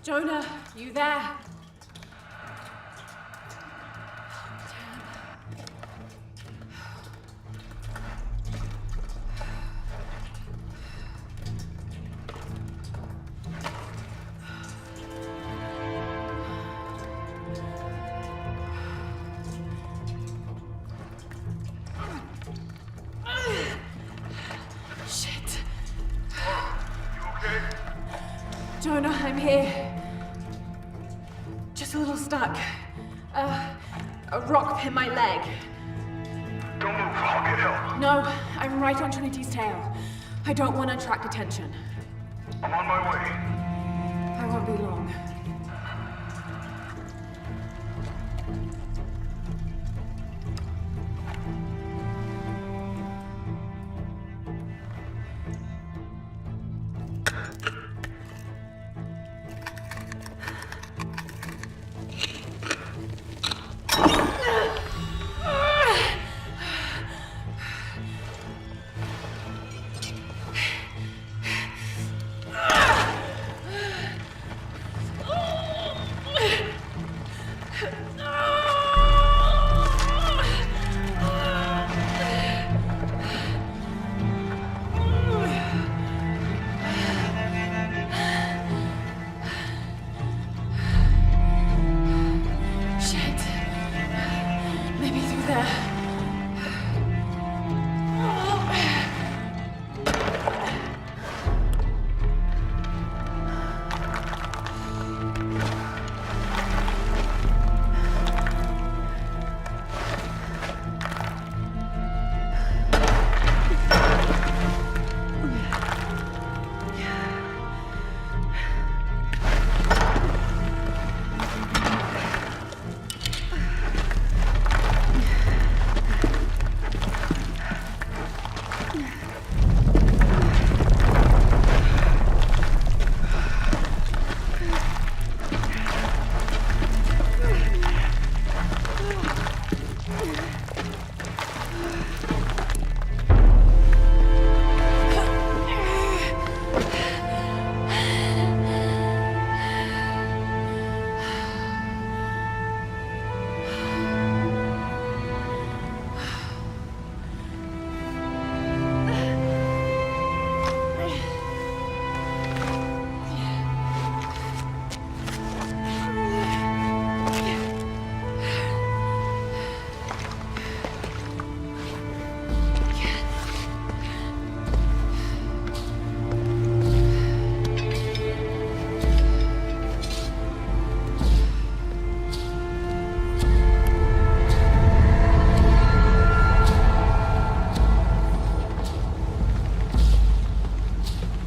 Jonah, you there? Shit. You okay? Jonah, I'm here. Just a little stuck. A rock hit my leg. Don't move, I'll get help. No, I'm right on Trinity's tail. I don't want to attract attention. I'm on my way. I won't be long.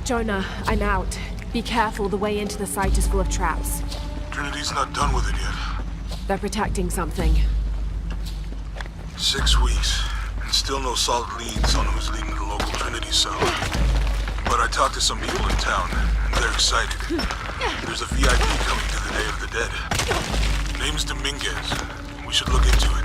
Jonah, I'm out. Be careful, the way into the site is full of traps. Trinity's not done with it yet. They're protecting something. 6 weeks, and still no solid leads on who's leading the local Trinity cell. But I talked to some people in town, and they're excited. There's a VIP coming to the Day of the Dead. Name's Dominguez. We should look into it.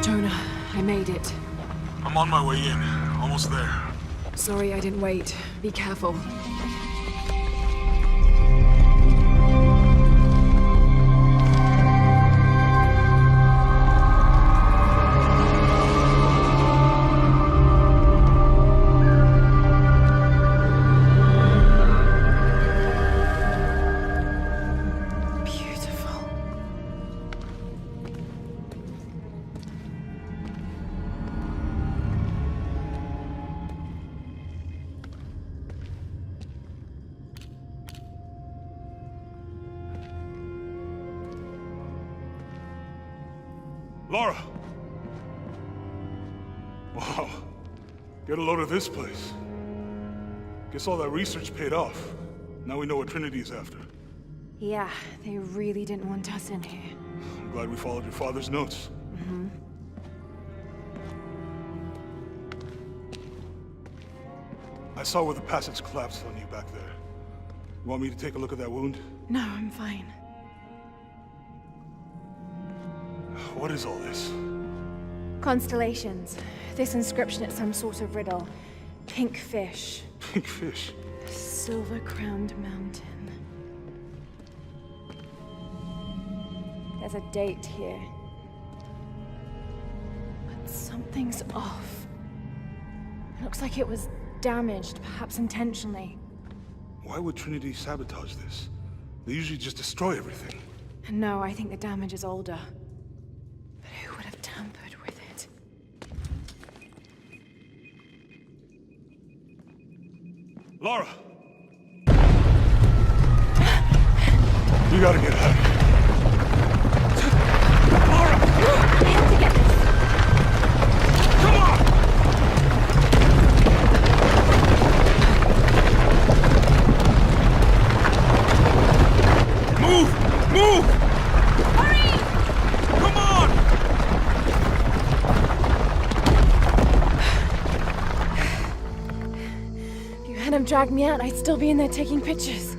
Jonah, I made it. I'm on my way in. Almost there. Sorry I didn't wait. Be careful. Lara! Wow. Get a load of this place. Guess all that research paid off. Now we know what Trinity is after. Yeah, they really didn't want us in here. I'm glad we followed your father's notes. Mm-hmm. I saw where the passage collapsed on you back there. You want me to take a look at that wound? No, I'm fine. What is all this? Constellations. This inscription is some sort of riddle. Pink fish. Pink fish? Silver-crowned mountain. There's a date here. But something's off. It looks like it was damaged, perhaps intentionally. Why would Trinity sabotage this? They usually just destroy everything. No, I think the damage is older. But who would have tampered with it? Lara! You gotta get out of here. Lara! I have to get this. Come on! Move! Move! Hurry! Come on! If you hadn't dragged me out, I'd still be in there taking pictures.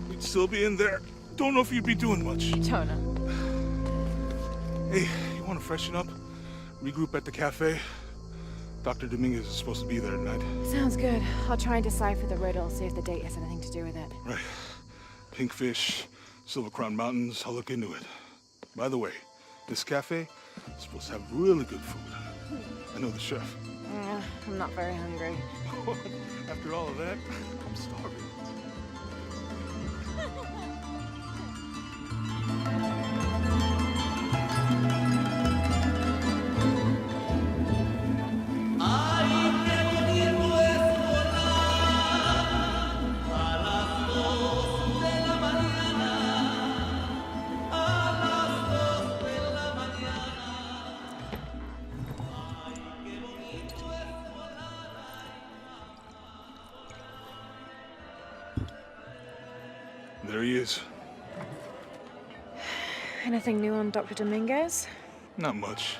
We'd still be in there. Don't know if you'd be doing much. Don't know. Hey, you want to freshen up? Regroup at the cafe? Dr. Dominguez is supposed to be there tonight. Sounds good. I'll try and decipher the riddle, see if the date has anything to do with it. Right. Pink fish, Silver Crown Mountains, I'll look into it. By the way, this cafe is supposed to have really good food. I know the chef. I'm not very hungry. After all of that, I'm starving. There he is. Anything new on Dr. Dominguez? Not much.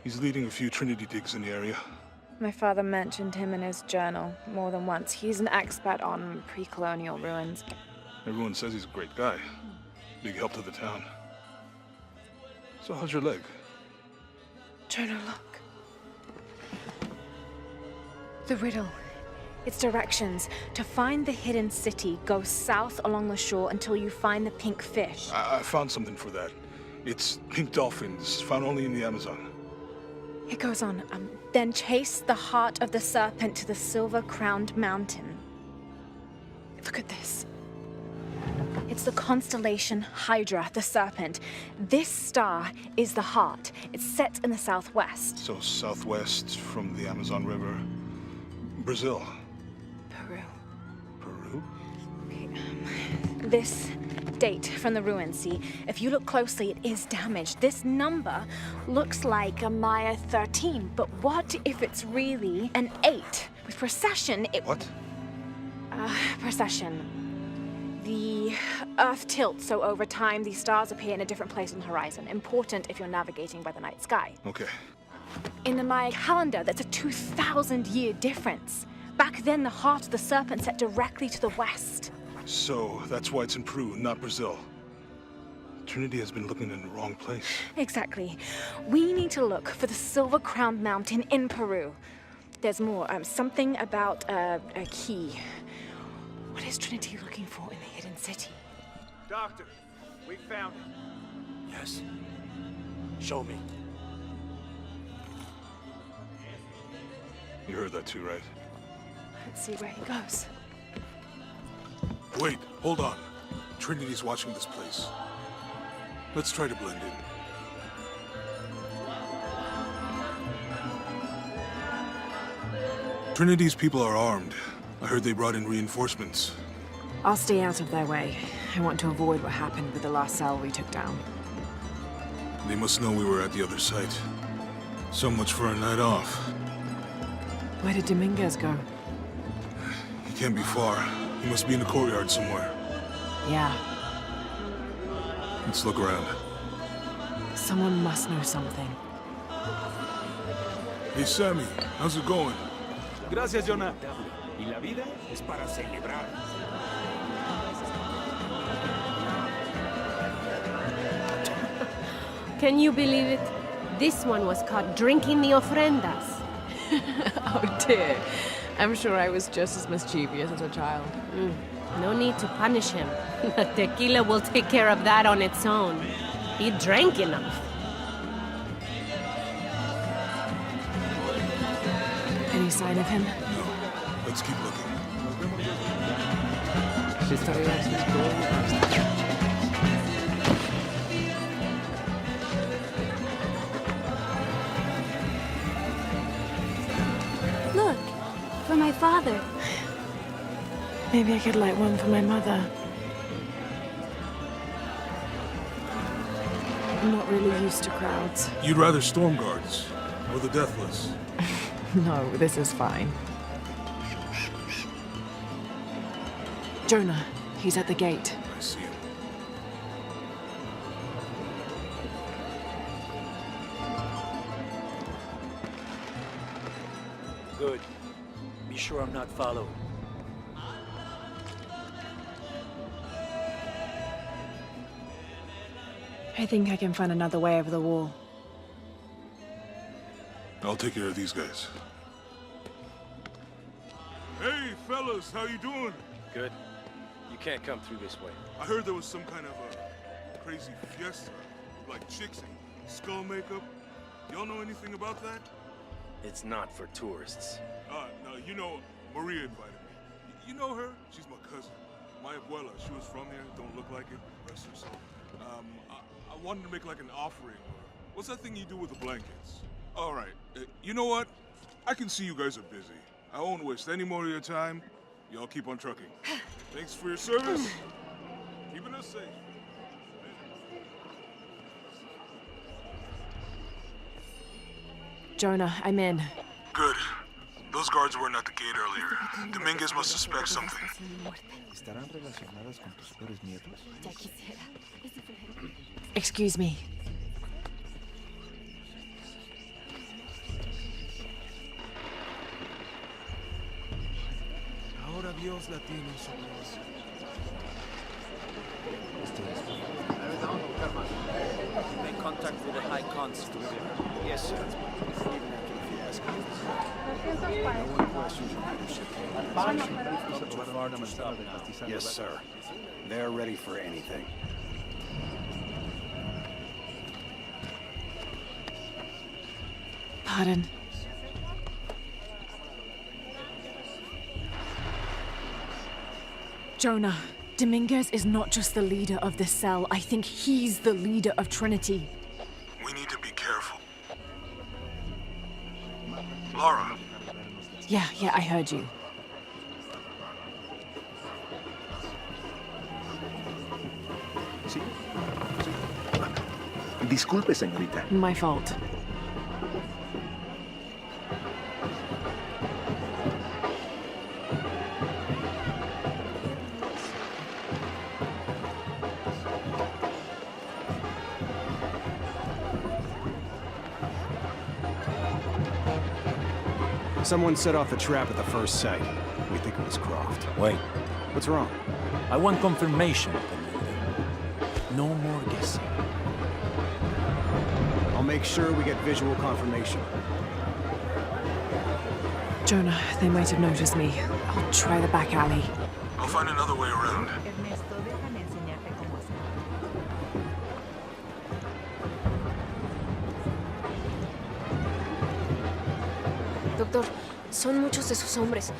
He's leading a few Trinity digs in the area. My father mentioned him in his journal more than once. He's an expert on pre-colonial ruins. Everyone says he's a great guy. Big help to the town. So how's your leg? Trying to look. The riddle. Its directions. To find the hidden city, go south along the shore until you find the pink fish. I found something for that. It's pink dolphins, found only in the Amazon. It goes on. Then chase the heart of the serpent to the silver-crowned mountain. Look at this. It's the constellation Hydra, the serpent. This star is the heart. It's set in the southwest. So southwest from the Amazon River. Brazil. Peru. Peru? Okay, this date from the ruins, see? If you look closely, it is damaged. This number looks like a Maya 13, but what if it's really an 8? With precession, it... What? Precession. The Earth tilts, so over time, these stars appear in a different place on the horizon. Important if you're navigating by the night sky. Okay. In the Maya calendar, that's a 2,000-year difference. Back then, the heart of the serpent set directly to the west. So that's why it's in Peru, not Brazil. Trinity has been looking in the wrong place. Exactly. We need to look for the silver-crowned mountain in Peru. There's more. Something about a key. What is Trinity looking for in the hidden city? Doctor, we found it. Yes. Show me. You heard that too, right? Let's see where he goes. Wait, hold on. Trinity's watching this place. Let's try to blend in. Trinity's people are armed. I heard they brought in reinforcements. I'll stay out of their way. I want to avoid what happened with the last cell we took down. They must know we were at the other site. So much for a night off. Where did Dominguez go? He can't be far. He must be in the courtyard somewhere. Yeah, Let's look around. someone must know something. Hey, Sammy, how's it going? Gracias, Jonah. Y la vida es para celebrar. Can you believe it? This one was caught drinking the ofrendas. Oh dear. I'm sure I was just as mischievous as a child. No need to punish him. Tequila will take care of that on its own. He drank enough. Any sign of him? No. Let's keep looking. Look, for my father. Maybe I could light one for my mother. I'm not really used to crowds. You'd rather storm guards or the deathless? No, this is fine. Jonah, he's at the gate. I see him. Good. Be sure I'm not followed. I think I can find another way over the wall. I'll take care of these guys. Hey, fellas, how you doing? Good. You can't come through this way. I heard there was some kind of a crazy fiesta, with, like chicks and skull makeup. Y'all know anything about that? It's not for tourists. No, you know, Maria invited me. You know her? She's my cousin. My abuela, she was from here, don't look like it, rest her soul. I wanted to make like an offering. What's that thing you do with the blankets? All right, you know what? I can see you guys are busy. I won't waste any more of your time. Y'all keep on trucking. Thanks for your service. Keeping us safe. Jonah, I'm in. Good. Those guards weren't at the gate earlier. Dominguez must suspect something. Excuse me. Ahora Dios la tiene sobre eso. Make contact with the High Constable. Yes, sir. Yes, sir. They're ready for anything. Pardon. Jonah, Dominguez is not just the leader of this cell. I think he's the leader of Trinity. We need to be careful. Lara, Yeah, I heard you. Disculpe, señorita. My fault. Someone set off the trap at the first site. We think it was Croft. Wait, What's wrong? I want confirmation, Commander. No more guessing. I'll make sure we get visual confirmation. Jonah, they might have noticed me. I'll try the back alley. I'll find another way around. Doctor, son muchos de sus hombres.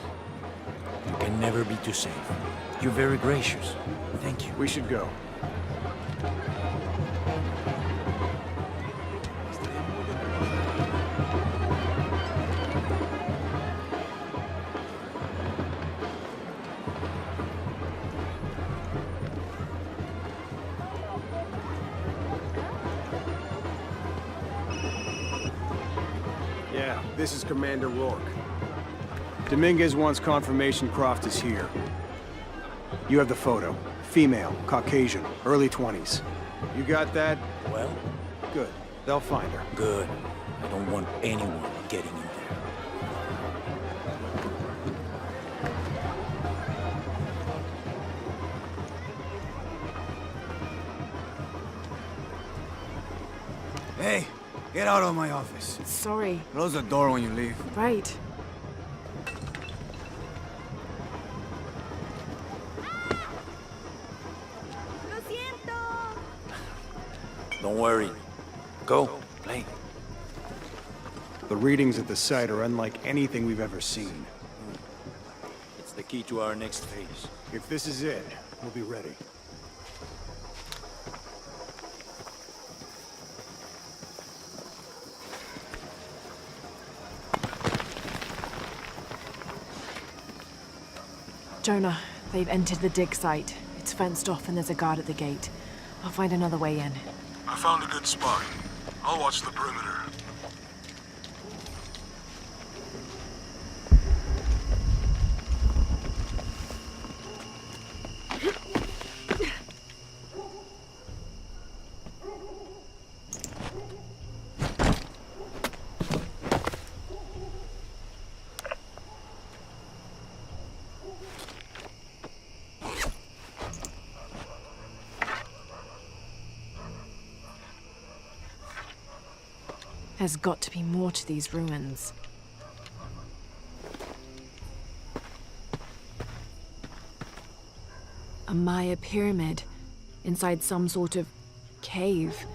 You can never be too safe. You're very gracious. Thank you. We should go. This is Commander Rourke. Dominguez wants confirmation Croft is here. You have the photo. Female, Caucasian, early 20s. You got that? Well, Good. They'll find her. good. I don't want anyone getting in there. Hey, get out of my office. Sorry. Close the door when you leave. Right. Don't worry. Go, play. The readings at the site are unlike anything we've ever seen. It's the key to our next phase. If this is it, we'll be ready. Jonah, they've entered the dig site. It's fenced off and there's a guard at the gate. I'll find another way in. I found a good spot. I'll watch the perimeter. There's got to be more to these ruins. A Maya pyramid inside some sort of cave.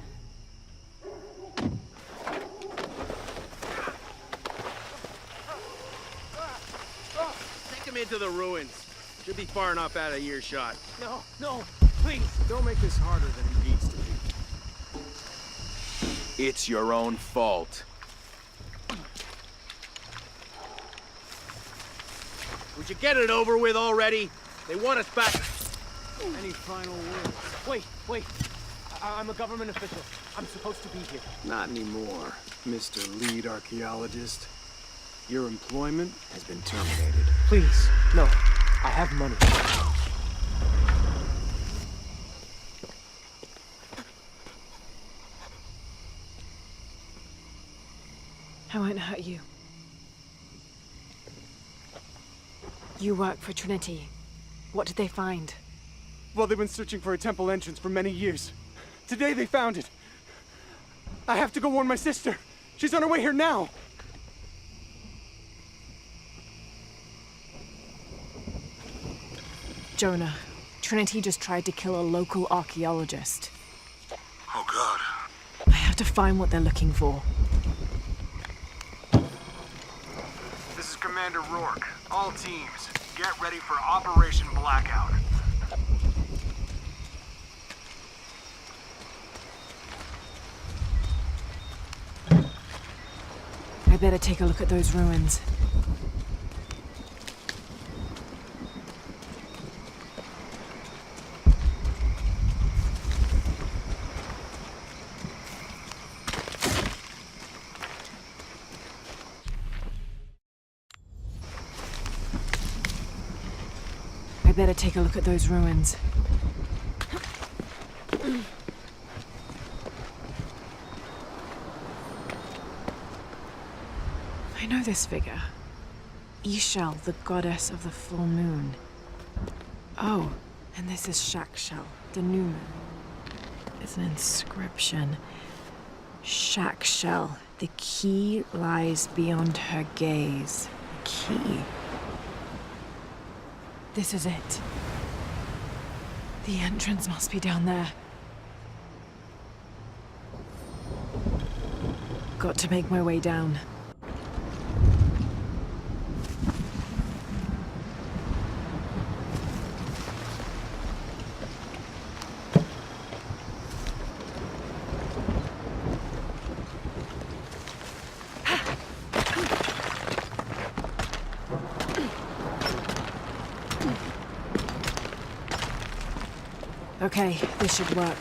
Take him into the ruins. Should be far enough out of earshot. No, no, please! Don't make this harder than it needs to be. It's your own fault. Would you get it over with already? They want us back. Any final words? Wait. I'm a government official. I'm supposed to be here. Not anymore, Mr. Lead Archaeologist. Your employment has been terminated. Please, no. I have money. I won't hurt you. You work for Trinity. What did they find? Well, they've been searching for a temple entrance for many years. Today they found it. I have to go warn my sister. She's on her way here now. Jonah, Trinity just tried to kill a local archaeologist. Oh, God. I have to find what they're looking for. This is Commander Rourke. All teams, get ready for Operation Blackout. I better take a look at those ruins. I better take a look at those ruins. I know this figure. Ishel, the goddess of the full moon. Oh, and this is Shakshel, the new moon. It's an inscription. Shakshel, the key lies beyond her gaze. The key. This is it. The entrance must be down there. Got to make my way down. Okay, this should work.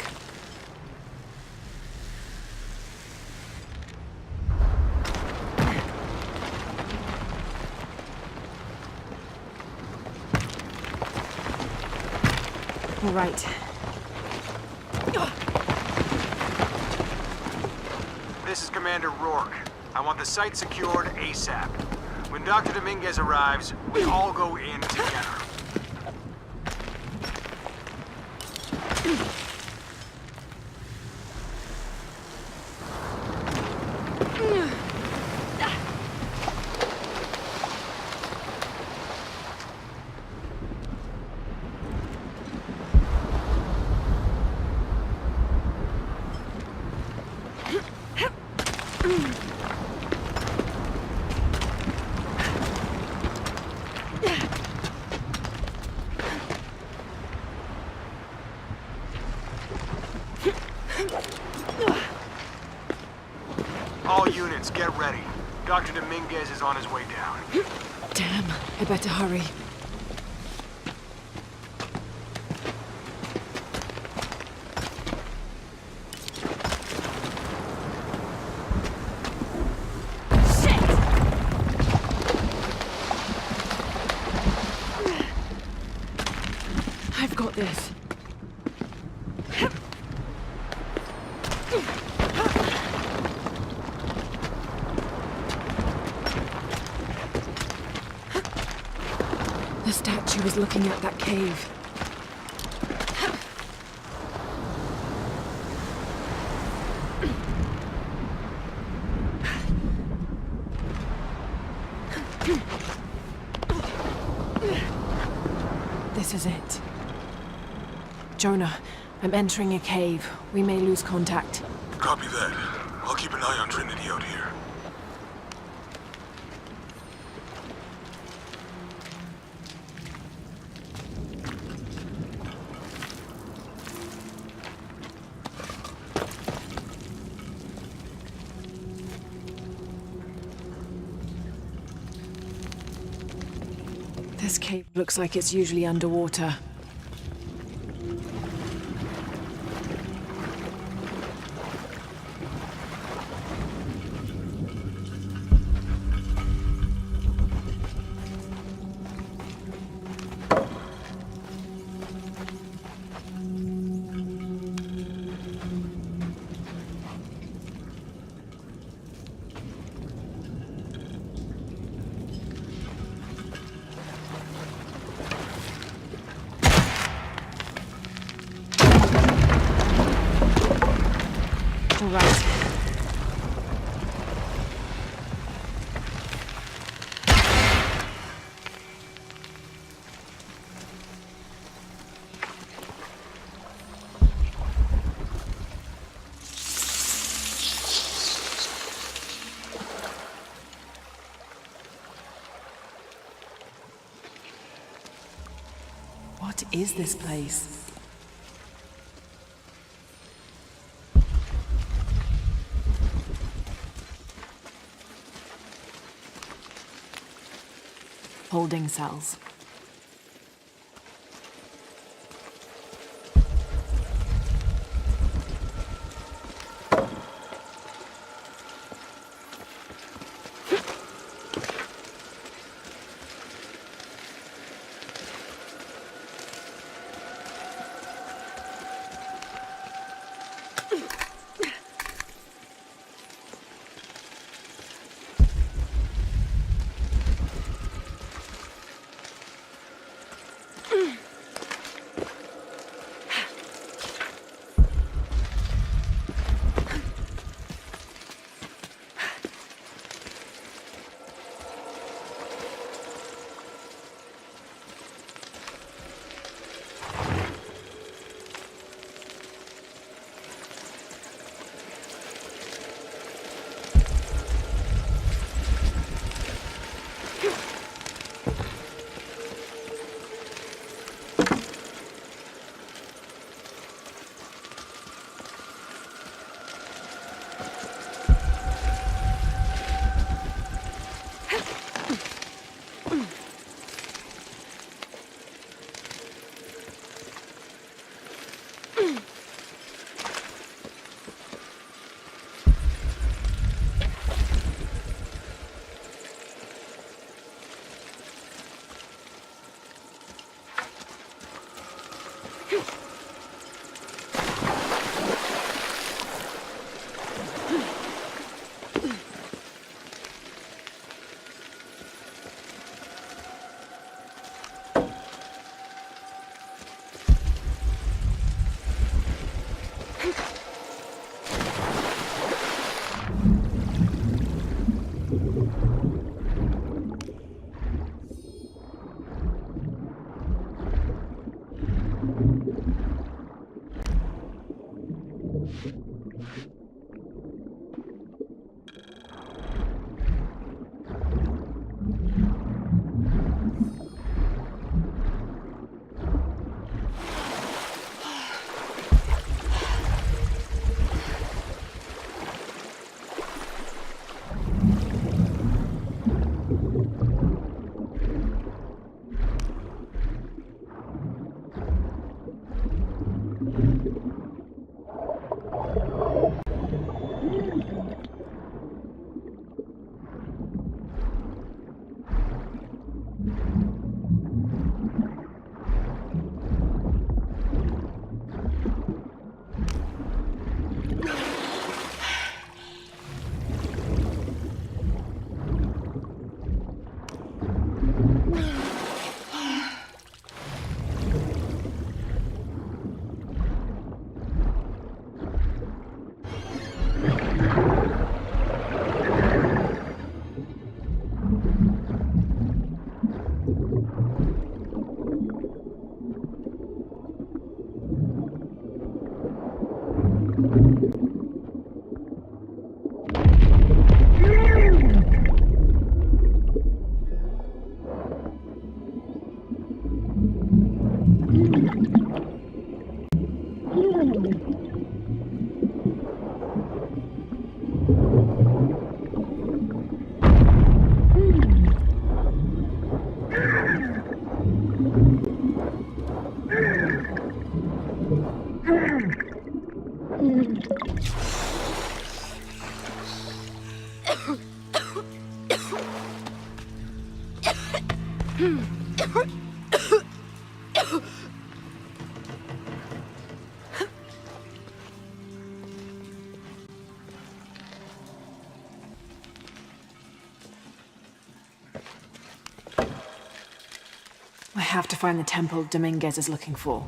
right. This is Commander Rourke. I want the site secured ASAP. When Dr. Dominguez arrives, we all go in together. All units, get ready. Dr. Dominguez is on his way down. Damn, I better hurry. I've got this. The statue was looking at that cave. This is it. Jonah, I'm entering a cave. We may lose contact. Copy that. I'll keep an eye on Trinity out here. This cave looks like it's usually underwater. All right. What is this place? Holding cells. I have to find the temple Dominguez is looking for.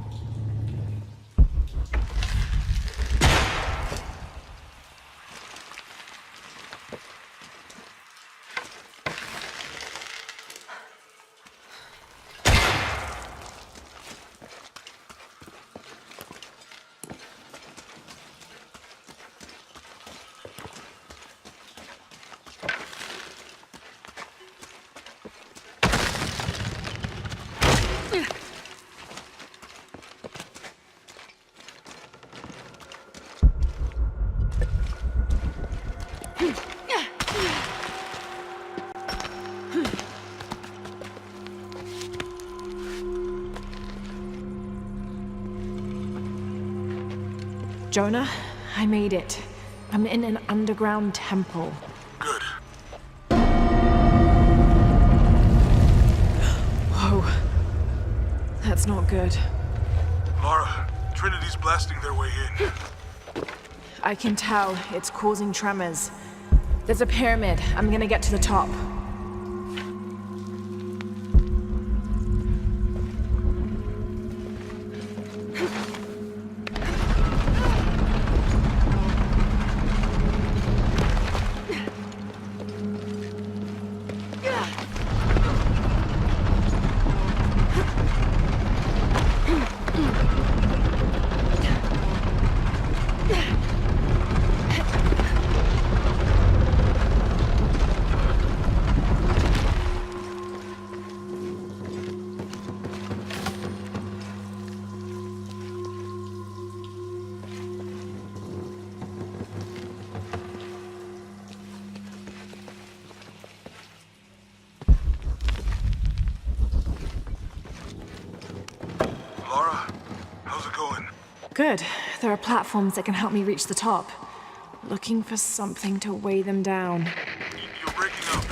Jonah, I made it. I'm in an underground temple. Good. Whoa. That's not good. Lara, Trinity's blasting their way in. I can tell it's causing tremors. There's a pyramid. I'm gonna get to the top. Lara, how's it going? Good. There are platforms that can help me reach the top. Looking for something to weigh them down. You're breaking up.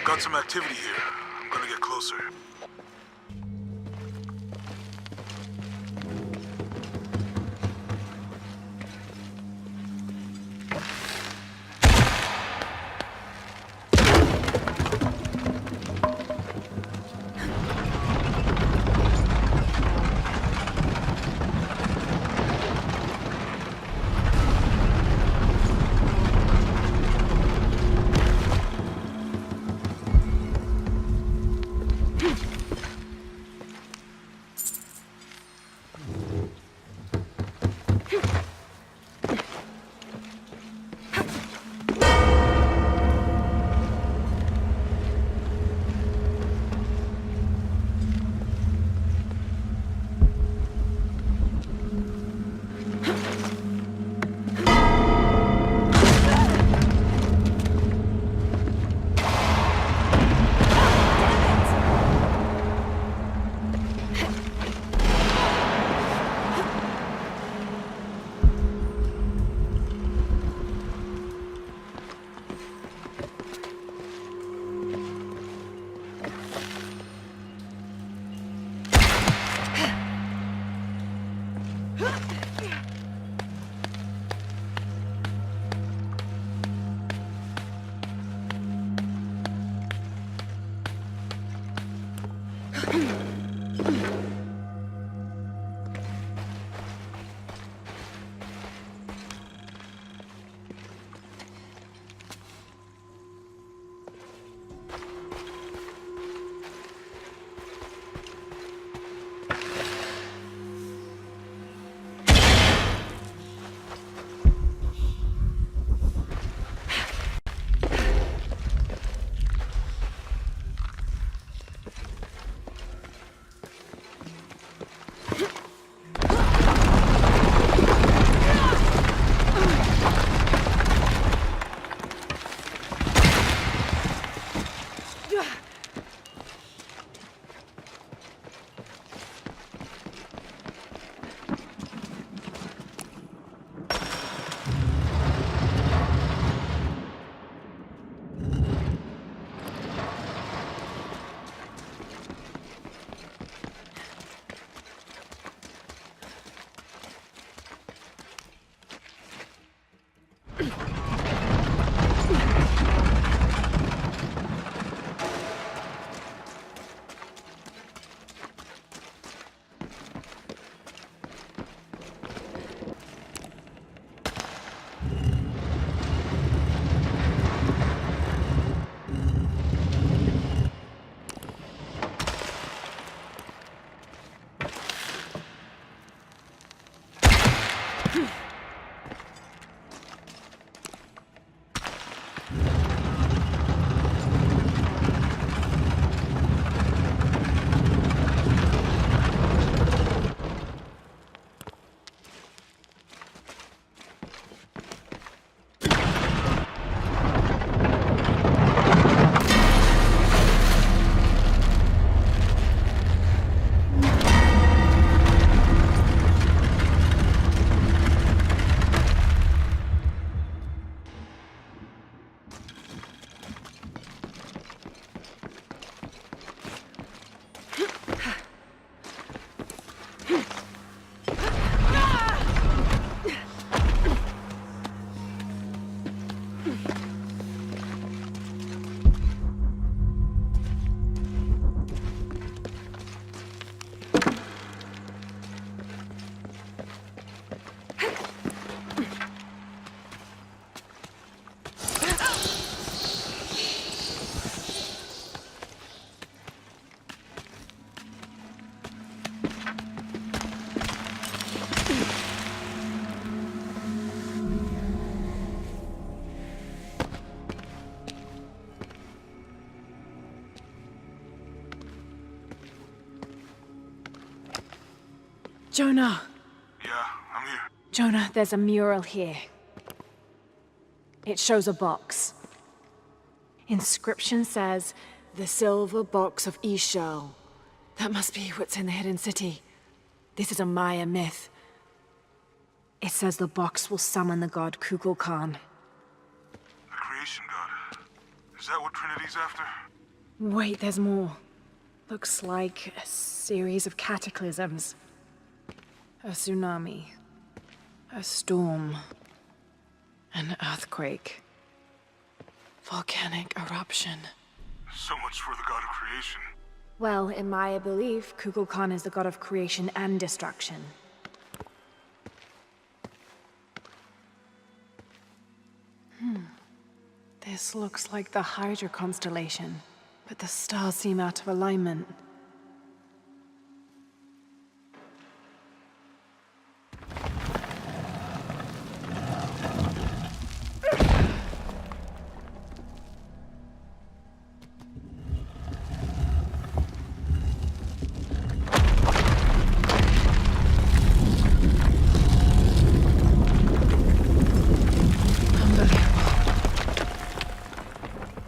Got some activity here. I'm gonna get closer. Jonah! Yeah, I'm here. Jonah, there's a mural here. It shows a box. Inscription says, "The silver box of Ishal." That must be what's in the hidden city. This is a Maya myth. It says the box will summon the god Kukulkan. The creation god. Is that what Trinity's after? Wait, there's more. Looks like a series of cataclysms. A tsunami. A storm. An earthquake. Volcanic eruption. So much for the god of creation. Well, in Maya belief, Kukulkan is the god of creation and destruction. This looks like the Hydra constellation, but the stars seem out of alignment.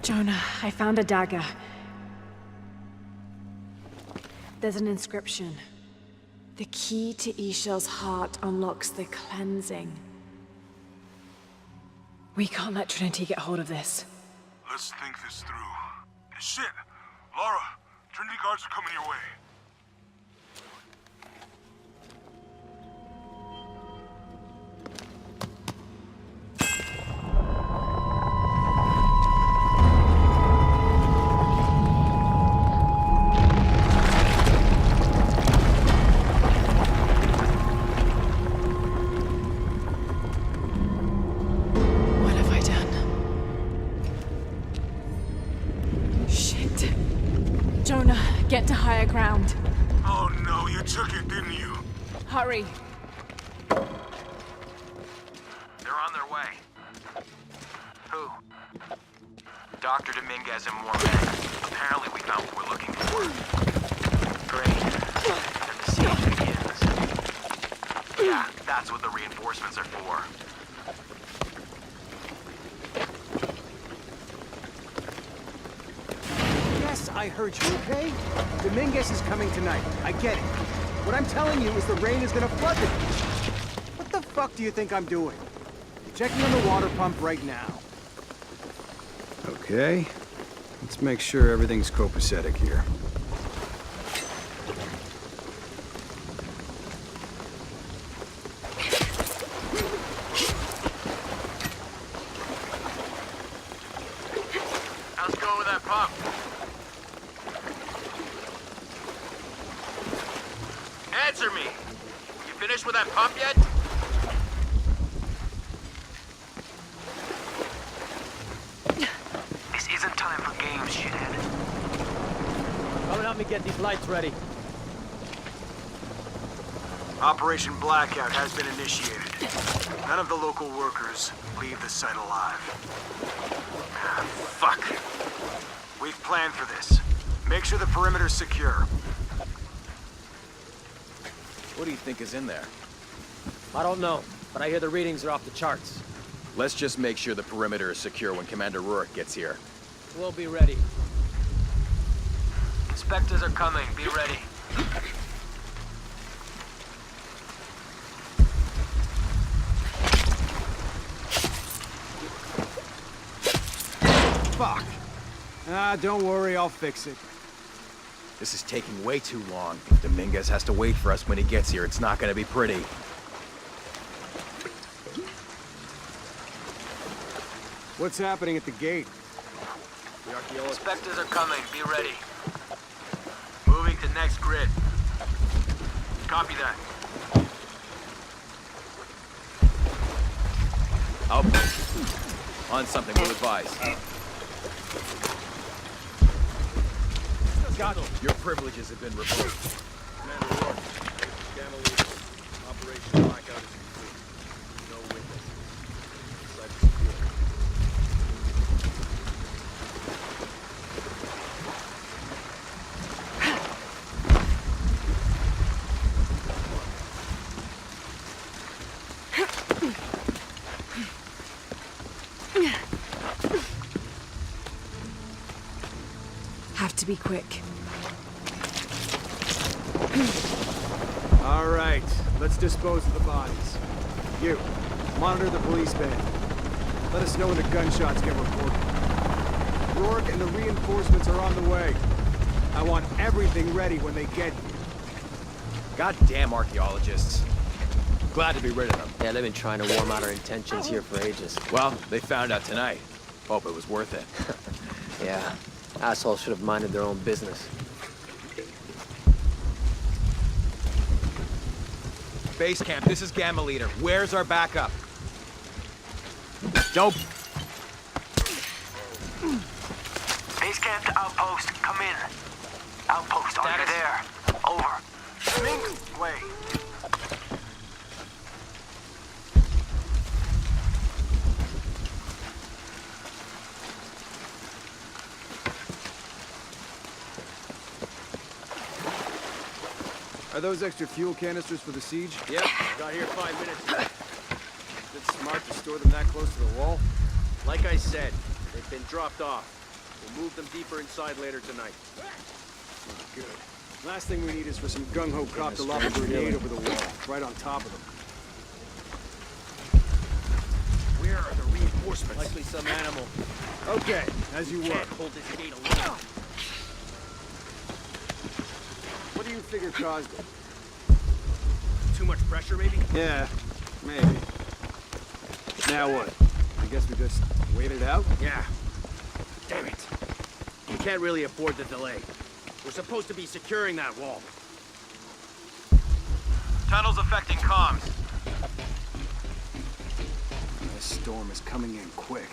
Jonah, I found a dagger. There's an inscription. The key to Ishal's heart unlocks the cleansing. We can't let Trinity get hold of this. Let's think this through. Shit! Lara, Trinity guards are coming your way. Get to higher ground. Oh no, you took it, didn't you? Hurry. They're on their way. Who? Dr. Dominguez and more men. Apparently we found what we're looking for. Great. And the siege begins. Yeah, that's what the reinforcements are for. Yes, I heard you, okay? Dominguez is coming tonight. I get it. What I'm telling you is the rain is gonna flood the beach. What the fuck do you think I'm doing? Checking on the water pump right now. Okay. Let's make sure everything's copacetic here. how's it going with that pump? Answer me! You finished with that pump yet? This isn't time for games, shithead. Come and help me get these lights ready. Operation Blackout has been initiated. None of the local workers leave the site alive. Fuck. We've planned for this. Make sure the perimeter's secure. What do you think is in there? I don't know, but I hear the readings are off the charts. Let's just make sure the perimeter is secure when Commander Rourke gets here. We'll be ready. Inspectors are coming. Be ready. Fuck. Ah, don't worry, I'll fix it. This is taking way too long. If Dominguez has to wait for us when he gets here, it's not gonna be pretty. What's happening at the gate? Inspectors are coming. Be ready. Moving to next grid. Copy that. Outpost. On something, we'll advise. Your privileges have been revoked. Commander Rourke, Gamma Leader. Operation Blackout is complete. No witness. Site is secure. Have to be quick. All right, let's dispose of the bodies. You, monitor the police van. Let us know when the gunshots get reported. Rourke and the reinforcements are on the way. I want everything ready when they get here. Goddamn archaeologists. Glad to be rid of them. Yeah, they've been trying to warm out our intentions here for ages. Well, they found out tonight. Hope it was worth it. Yeah, assholes should have minded their own business. Base camp, this is Gamma Leader. Where's our backup? Don't... Base camp to outpost. Come in. Outpost, are you there? Over. Mink, wait. Are those extra fuel canisters for the siege? Yep, got here 5 minutes ago. Is it smart to store them that close to the wall? Like I said, they've been dropped off. We'll move them deeper inside later tonight. Good. Last thing we need is for some gung-ho cop to lob a grenade over the wall, right on top of them. Where are the reinforcements? Likely some animal. Okay, as you were. Can't hold this gate alone. What do you figure caused it? Too much pressure, maybe? Yeah, maybe. Now what? I guess we just wait it out? Yeah. Damn it. We can't really afford the delay. We're supposed to be securing that wall. Tunnels affecting comms. This storm is coming in quick.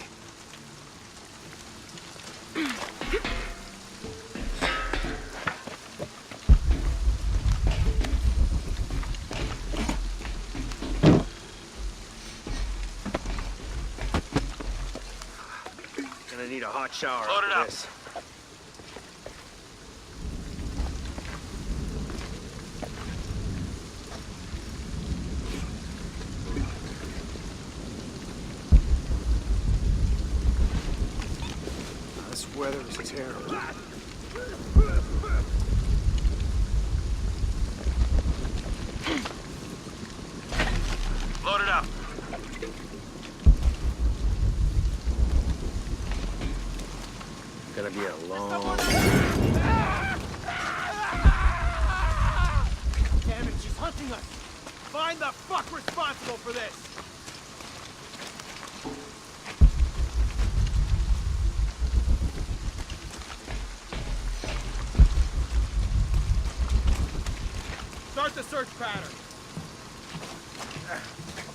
Gonna need a hot shower Load it after up. this. This weather is terrible. Load it up. Gonna be a long... Damn it, she's hunting us! Find the fuck responsible for this! Start the search pattern. I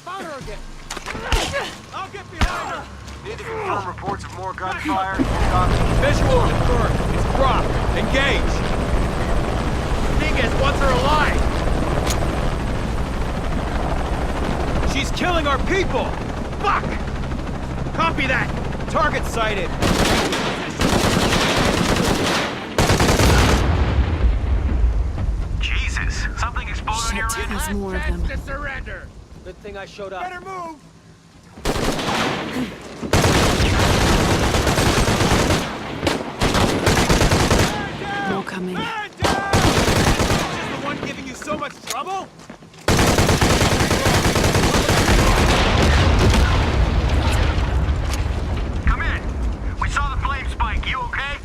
found her again. I'll get behind her. Need to confirm reports of more gunfire. Copy. Visual confirmed. It's Croft. Engage. Dominguez wants her alive. She's killing our people. Fuck. Copy that. Target sighted. Jesus, something exploded on your Shit, end. there's more of them. To surrender. Good thing I showed up. Better move. More coming. Man down! Is the one giving you so much trouble? Come in. We saw the flame spike. You okay?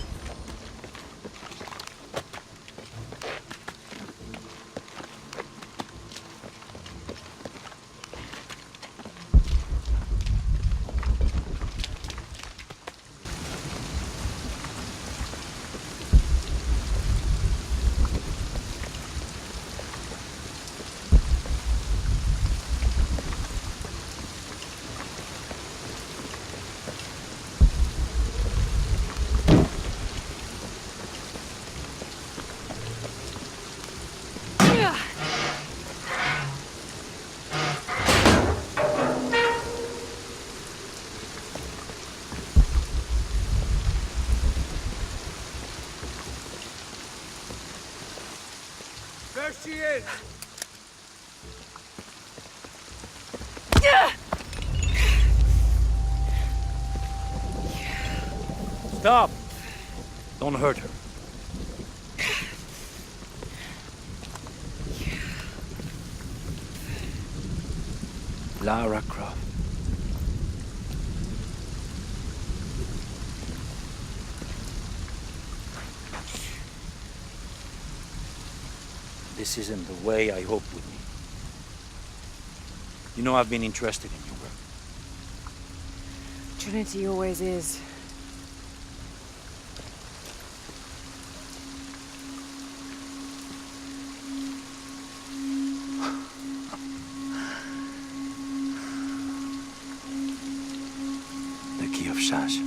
There she is. Stop! Don't hurt her. Lara Croft. This isn't the way I hoped would be. You know I've been interested in your work. Trinity always is. The key of Shasha.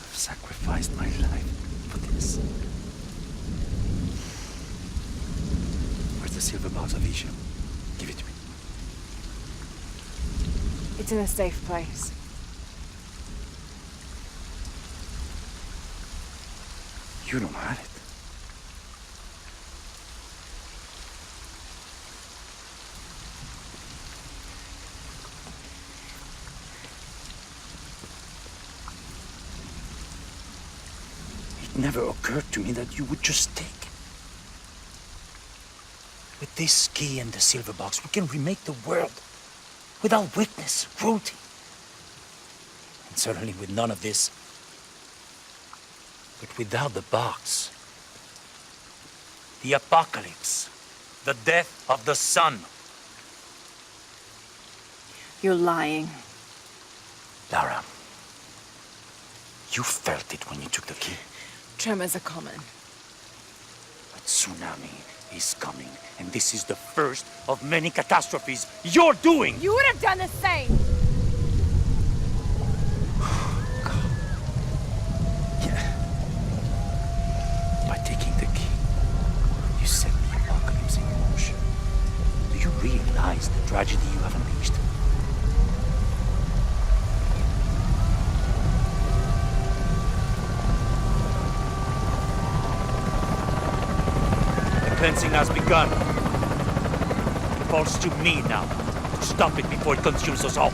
I've sacrificed my life for this. Where's the silver box of Isha? Give it to me. It's in a safe place. You don't have it. It never occurred to me that you would just take. With this key and the silver box, we can remake the world. Without weakness, cruelty. And certainly with none of this. But without the box. The apocalypse. The death of the sun. You're lying. Lara. You felt it when you took the key. Tremors are common. A tsunami is coming, and this is the first of many catastrophes you're doing! You would have done the same! By taking the key, you set the apocalypse in motion. Do you realize the tragedy you have unleashed? The cleansing has begun. It falls to me now to stop it before it consumes us all.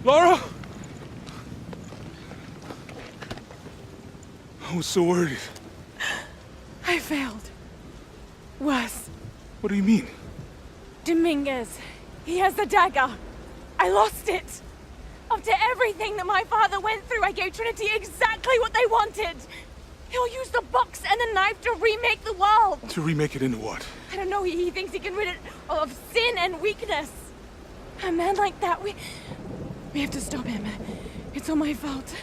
Lara? I was so worried. I failed. Worse. What do you mean? Dominguez. He has the dagger. I lost it. After everything that my father went through, I gave Trinity exactly what they wanted. He'll use the box and the knife to remake the world. To remake it into what? I don't know. He thinks he can rid it of sin and weakness. A man like that, we have to stop him. It's all my fault.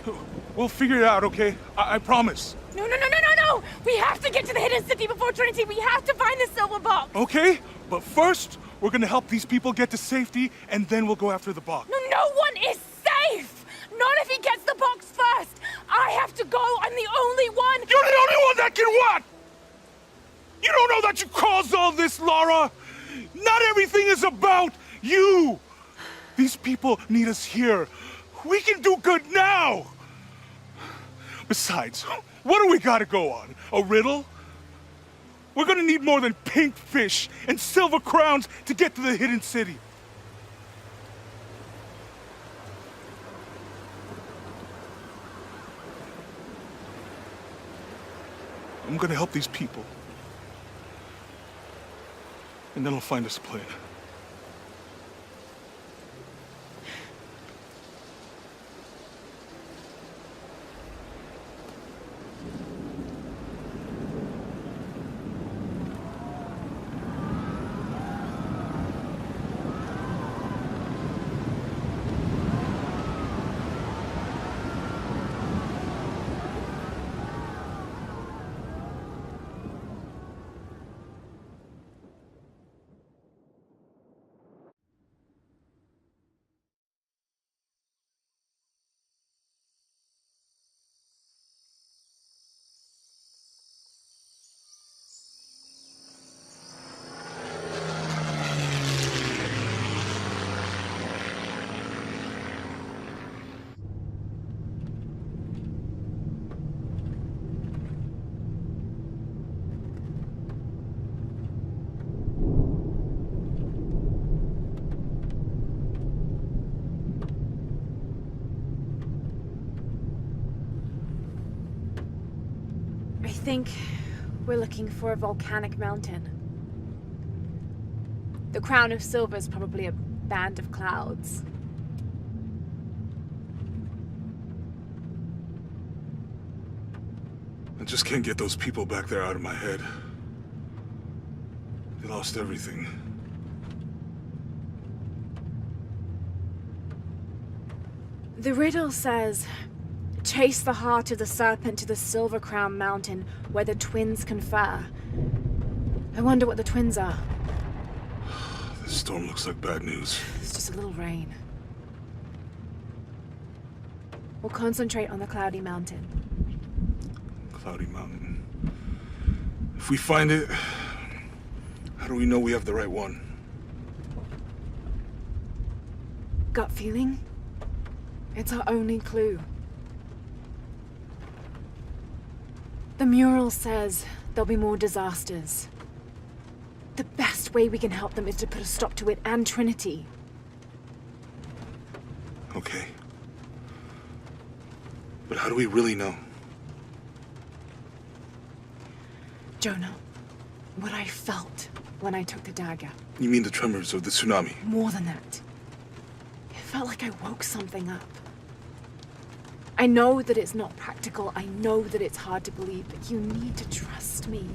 We'll figure it out, okay? I promise. No. We have to get to the hidden city before Trinity. We have to find the silver box. Okay, but first, we're gonna help these people get to safety, and then we'll go after the box. No one is safe! Not if he gets the box first! I have to go! I'm the only one! You're the only one that can what? You don't know that you caused all this, Lara! Not everything is about you! These people need us here. We can do good now! Besides, what do we gotta go on? A riddle? We're gonna need more than pink fish and silver crowns to get to the hidden city. I'm gonna help these people. And then I'll find us a plan. think we're looking for a volcanic mountain. The crown of silver is probably a band of clouds. I just can't get those people back there out of my head. They lost everything. The riddle says, chase the heart of the serpent to the Silver Crown Mountain where the twins confer. I wonder what the twins are. This storm looks like bad news. It's just a little rain. We'll concentrate on the Cloudy Mountain. Cloudy Mountain. If we find it, how do we know we have the right one? Gut feeling? It's our only clue. The mural says there'll be more disasters. The best way we can help them is to put a stop to it and Trinity. Okay. But how do we really know? Jonah, what I felt when I took the dagger. You mean the tremors of the tsunami? More than that. It felt like I woke something up. I know that it's not practical. I know that it's hard to believe, but you need to trust me.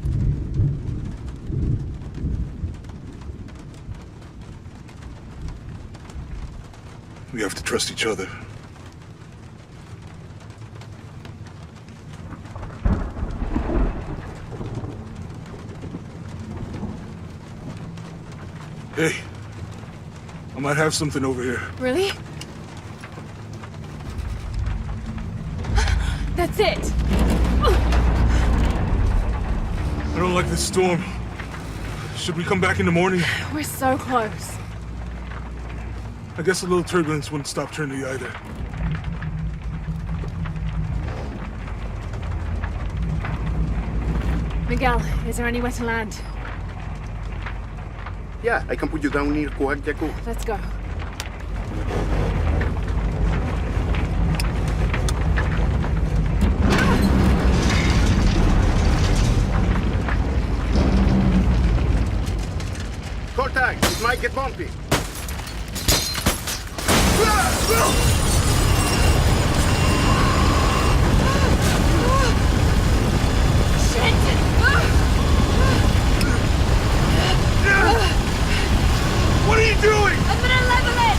We have to trust each other. Hey, I might have something over here. Really? That's it! I don't like this storm. Should we come back in the morning? We're so close. I guess a little turbulence wouldn't stop Trinity either. Miguel, is there anywhere to land? Yeah, I can put you down near Coac Jaco. Let's go. Contact! It might get bumpy. What are you doing? I'm gonna level it!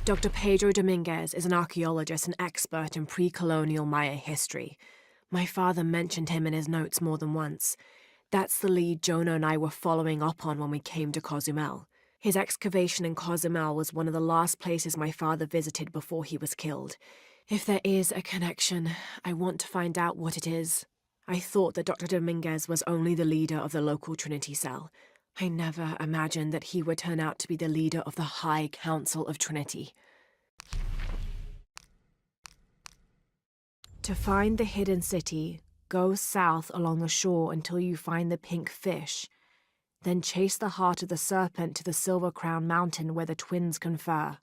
Dr. Pedro Dominguez is an archaeologist and expert in pre-colonial Maya history. My father mentioned him in his notes more than once. That's the lead Jonah and I were following up on when we came to Cozumel. His excavation in Cozumel was one of the last places my father visited before he was killed. If there is a connection, I want to find out what it is. I thought that Dr. Dominguez was only the leader of the local Trinity cell. I never imagined that he would turn out to be the leader of the High Council of Trinity. To find the hidden city, Go south along the shore until you find the pink fish. Then chase the heart of the serpent to the Silver Crown Mountain where the twins confer.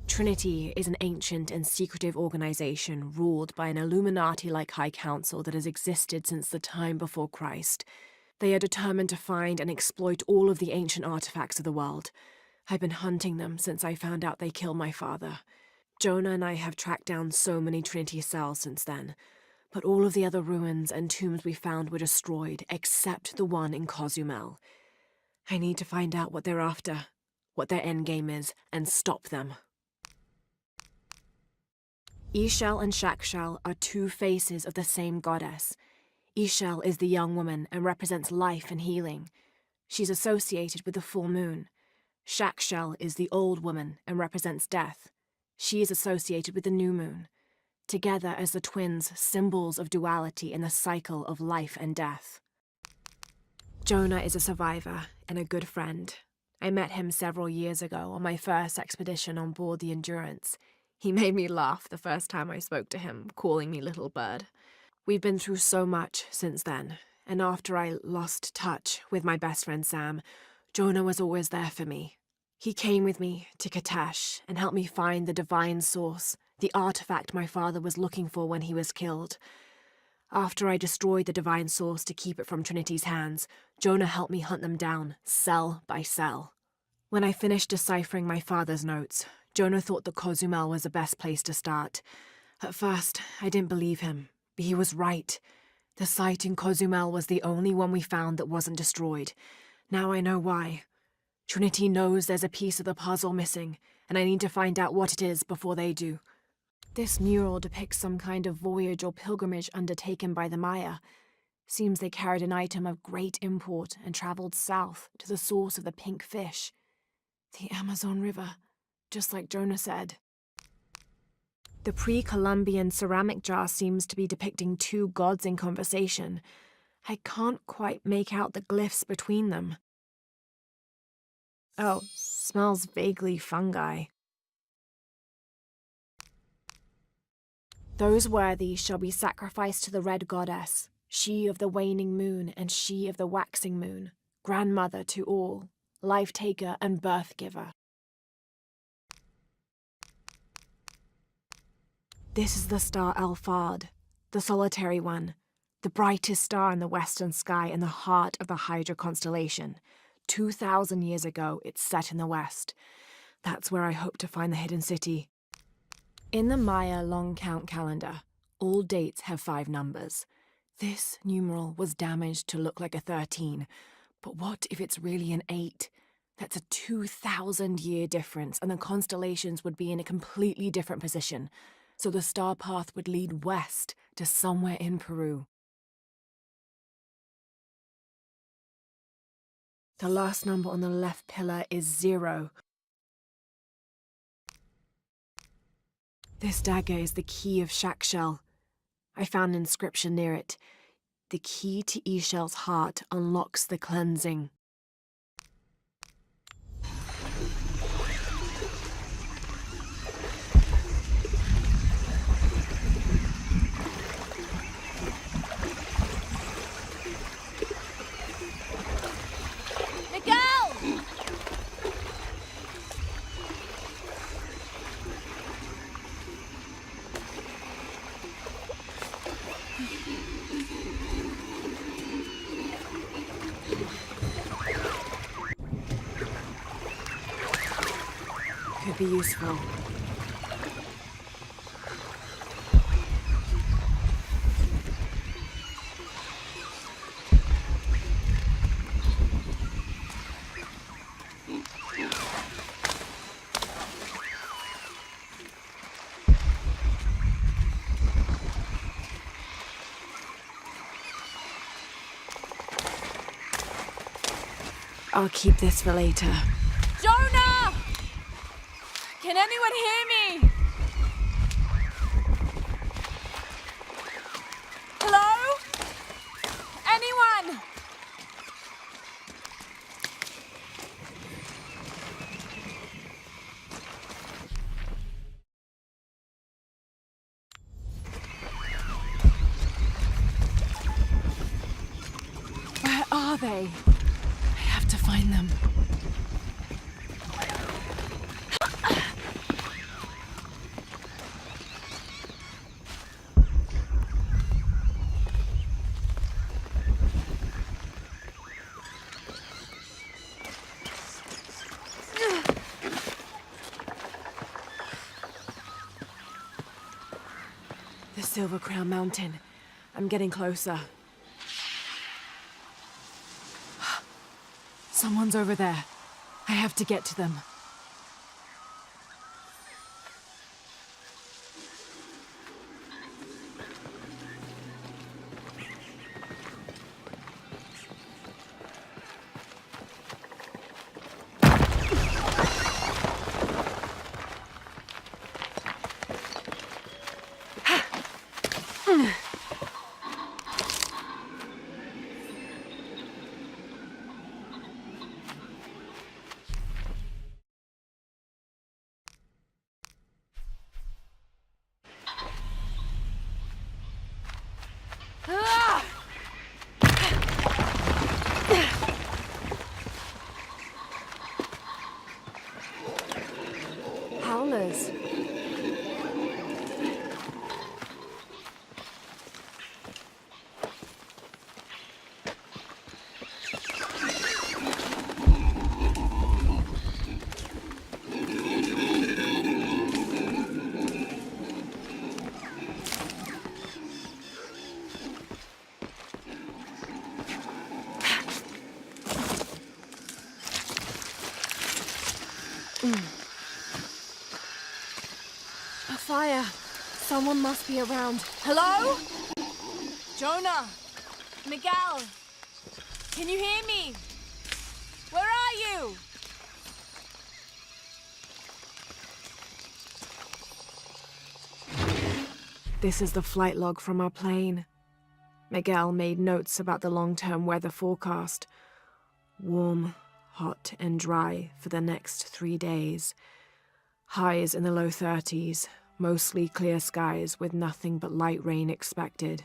Trinity is an ancient and secretive organization ruled by an Illuminati-like High Council that has existed since the time before Christ. They are determined to find and exploit all of the ancient artifacts of the world. I've been hunting them since I found out they killed my father. Jonah and I have tracked down so many Trinity cells since then, but all of the other ruins and tombs we found were destroyed except the one in Cozumel. I need to find out what they're after, what their endgame is, and stop them. Ishel and Shakshel are two faces of the same goddess. Ishel is the young woman and represents life and healing. She's associated with the full moon. Shakshel is the old woman and represents death. She is associated with the new moon. Together as the twins, symbols of duality in the cycle of life and death. Jonah is a survivor and a good friend. I met him several years ago on my first expedition on board the Endurance. He made me laugh the first time I spoke to him, calling me Little Bird. We've been through so much since then, and after I lost touch with my best friend Sam, Jonah was always there for me. He came with me to Katesh and helped me find the divine source, the artifact my father was looking for when he was killed. After I destroyed the divine source to keep it from Trinity's hands, Jonah helped me hunt them down, cell by cell. When I finished deciphering my father's notes, Jonah thought that Cozumel was the best place to start. At first, I didn't believe him, but he was right. The site in Cozumel was the only one we found that wasn't destroyed. Now I know why. Trinity knows there's a piece of the puzzle missing, and I need to find out what it is before they do. This mural depicts some kind of voyage or pilgrimage undertaken by the Maya. Seems they carried an item of great import and traveled south to the source of the pink fish. The Amazon River, just like Jonah said. The pre-Columbian ceramic jar seems to be depicting two gods in conversation. I can't quite make out the glyphs between them. Oh, smells vaguely fungi. Those worthy shall be sacrificed to the red goddess, she of the waning moon and she of the waxing moon, grandmother to all, life-taker and birth-giver. This is the star Alphard, the solitary one, the brightest star in the western sky and the heart of the Hydra constellation. 2,000 years ago, it's set in the west. That's where I hope to find the hidden city. In the Maya long count calendar, all dates have 5 numbers. This numeral was damaged to look like a 13, but what if it's really an 8? That's a 2,000-year difference, and the constellations would be in a completely different position. So the star path would lead west to somewhere in Peru. The last number on the left pillar is 0. This dagger is the key of Shakshel. I found an inscription near it. The key to Ishel's heart unlocks the cleansing. Could be useful. I'll keep this for later. Jonah! Can anyone hear me? Hello? Anyone? they? I have to find them. The Silver Crown Mountain. I'm getting closer. Someone's over there. I have to get to them. Howlers. A fire. Someone must be around. Hello? Jonah? Miguel? Can you hear me? Where are you? This is the flight log from our plane. Miguel made notes about the long-term weather forecast. Warm, hot, and dry for the next 3 days. Highs in the low 30s, mostly clear skies with nothing but light rain expected.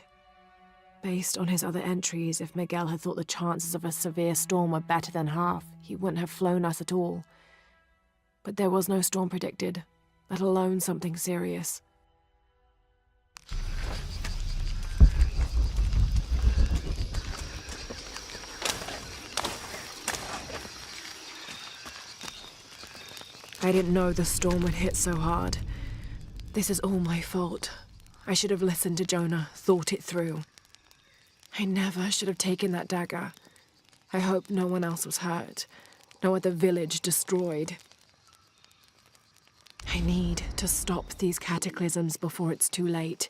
Based on his other entries, if Miguel had thought the chances of a severe storm were better than half, he wouldn't have flown us at all. But there was no storm predicted, let alone something serious. I didn't know the storm would hit so hard. This is all my fault. I should have listened to Jonah, thought it through. I never should have taken that dagger. I hope no one else was hurt. No other village destroyed. I need to stop these cataclysms before it's too late.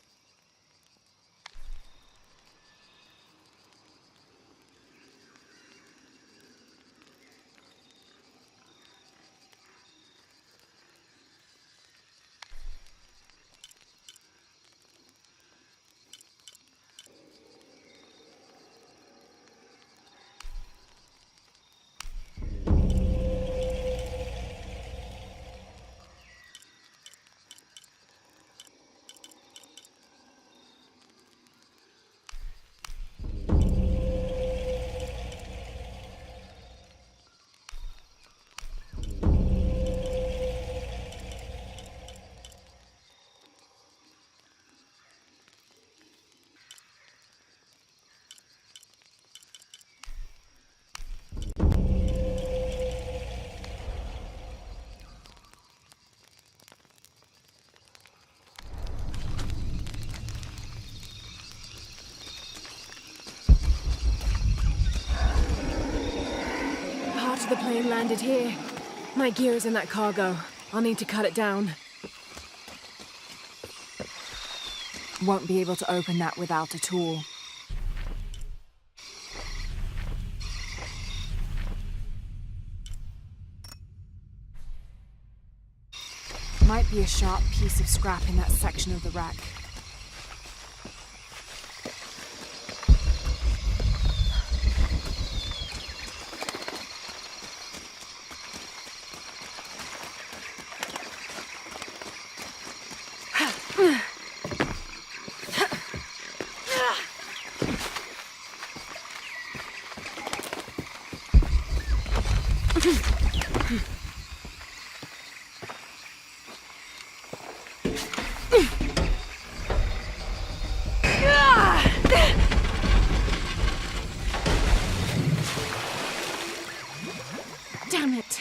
The plane landed here. My gear is in that cargo. I'll need to cut it down. Won't be able to open that without a tool. Might be a sharp piece of scrap in that section of the rack. Damn it.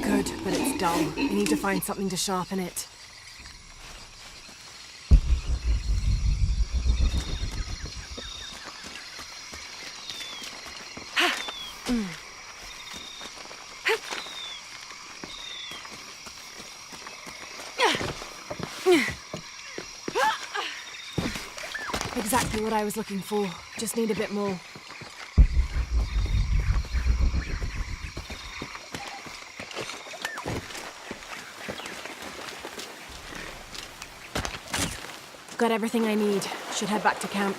Good, but it's dull. I need to find something to sharpen it. Exactly what I was looking for. Just need a bit more. Got everything I need. Should head back to camp.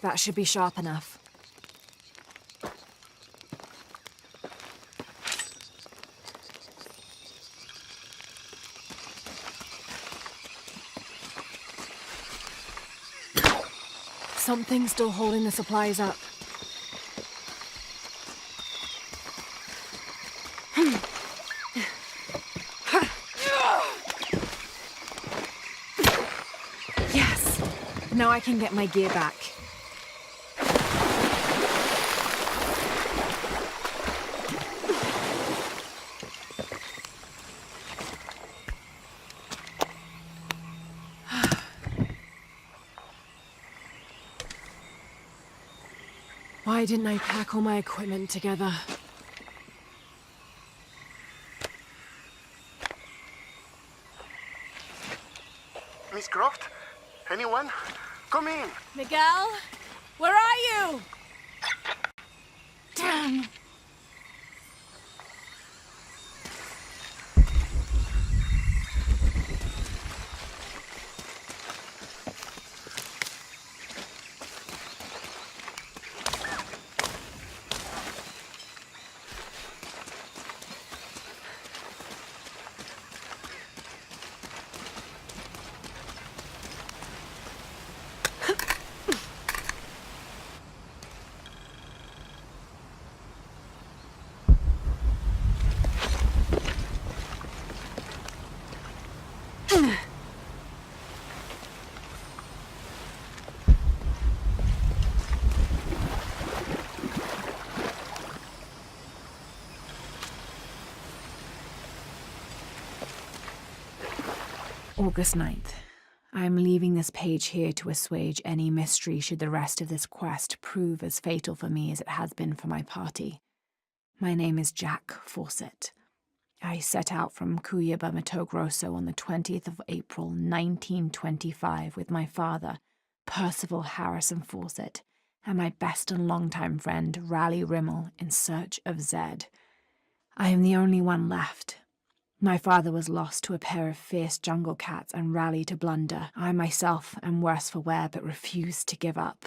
That should be sharp enough. Something's still holding the supplies up. Yes! Now I can get my gear back. Why didn't I pack all my equipment together? Miss Croft? Anyone? Come in! Miguel? Where are you? Damn! August 9th. I am leaving this page here to assuage any mystery should the rest of this quest prove as fatal for me as it has been for my party. My name is Jack Fawcett. I set out from Cuyaba, Mato Grosso on the 20th of April, 1925 with my father, Percival Harrison Fawcett, and my best and longtime friend, Raleigh Rimmel, in search of Zed. I am the only one left. My father was lost to a pair of fierce jungle cats and Raleigh to blunder. I myself am worse for wear but refuse to give up.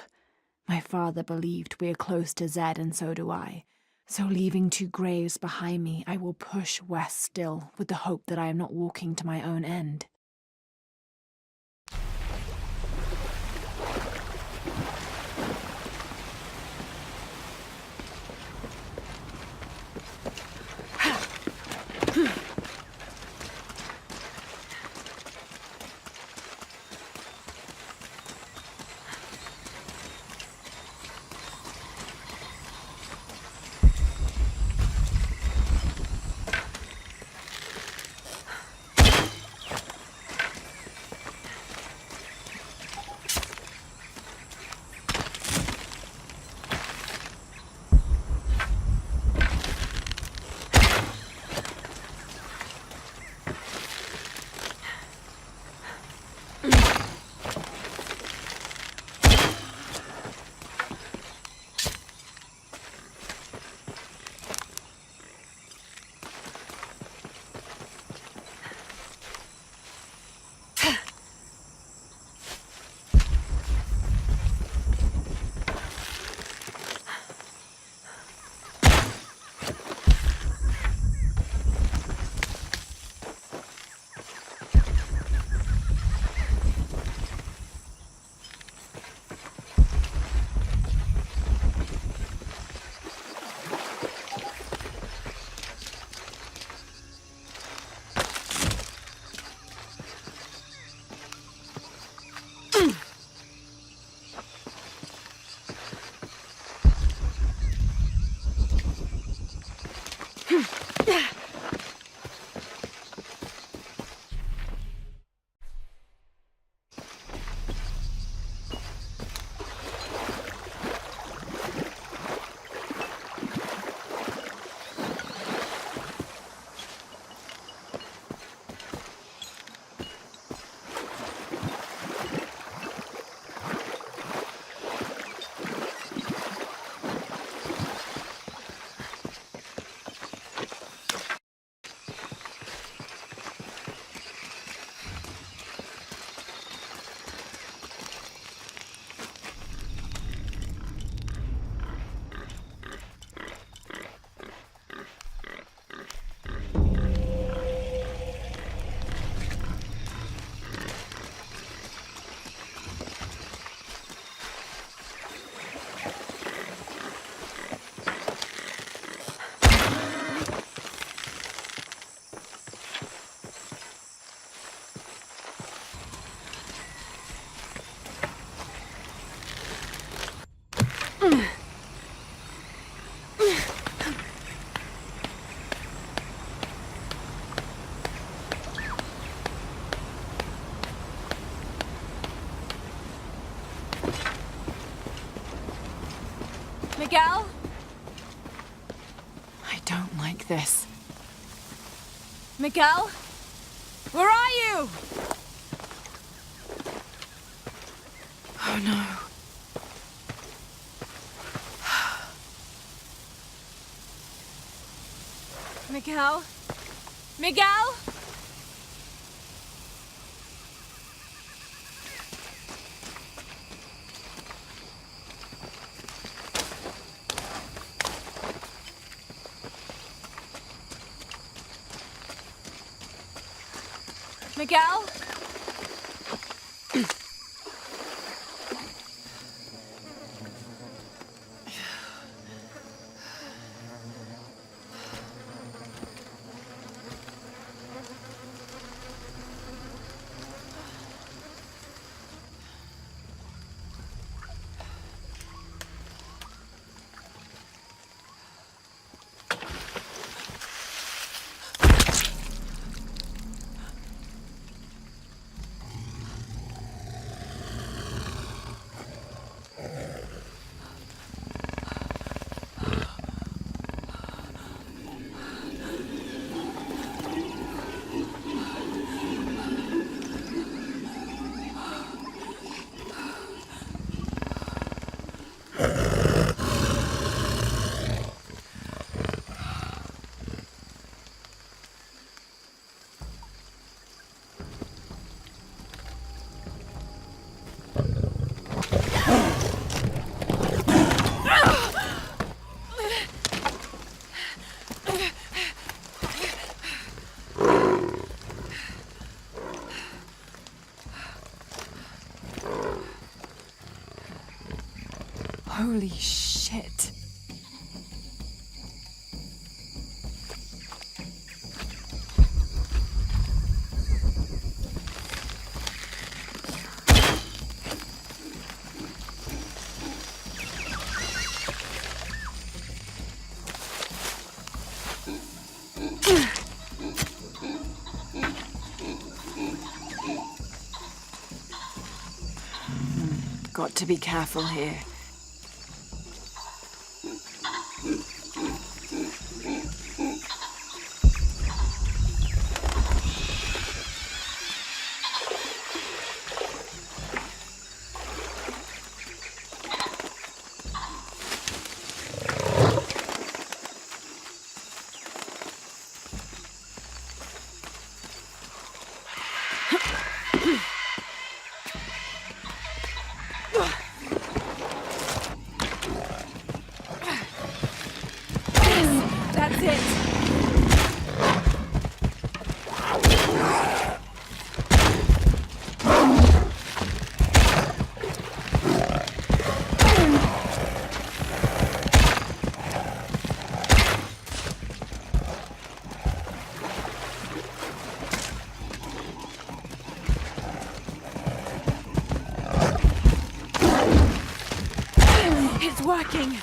My father believed we are close to Zed and so do I. So leaving 2 graves behind me, I will push west still with the hope that I am not walking to my own end. Miguel? I don't like this. Miguel? Where are you? Oh no. Miguel? Miguel? Miguel? Holy shit. Got to be careful here. That's it. It's working.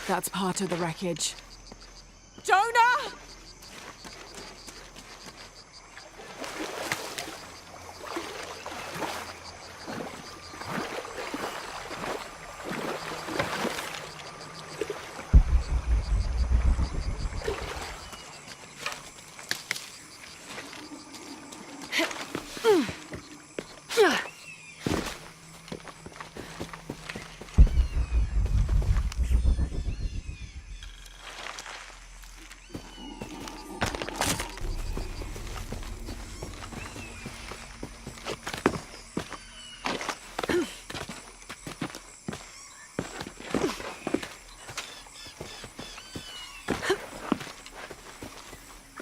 That's part of the wreckage. Jonah! The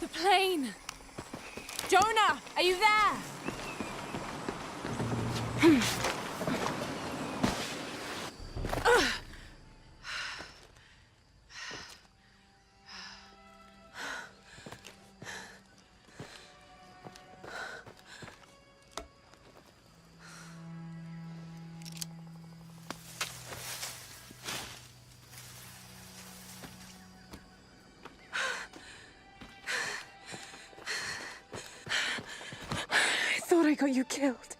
plane! Jonah, are you there? I thought I got you killed.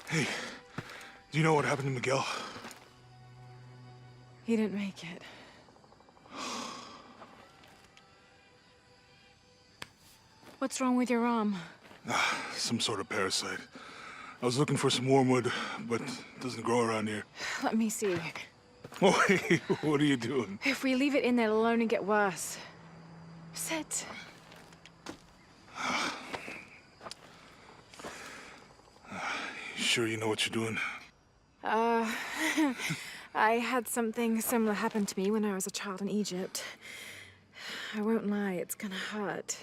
Hey, do you know what happened to Miguel? He didn't make it. What's wrong with your arm? Some sort of parasite. I was looking for some wormwood, but it doesn't grow around here. Let me see. Oh, hey, what are you doing? If we leave it in there, it'll only get worse. Sit. Sure you know what you're doing? I had something similar happen to me when I was a child in Egypt. I won't lie, it's gonna hurt.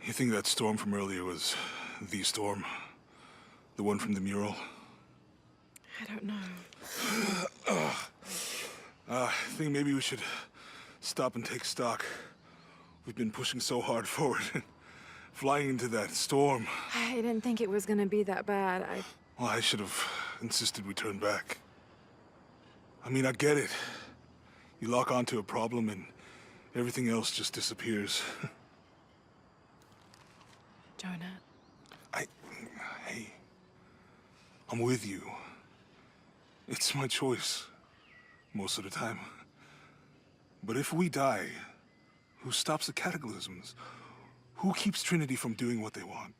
You think that storm from earlier was the storm? The one from the mural? I don't know. I think maybe we should stop and take stock. We've been pushing so hard forward, flying into that storm. I didn't think it was gonna be that bad. Well, I should have insisted we turn back. I mean, I get it. You lock onto a problem and everything else just disappears. Jonah. Hey, I'm with you. It's my choice, most of the time. But if we die, who stops the cataclysms? Who keeps Trinity from doing what they want?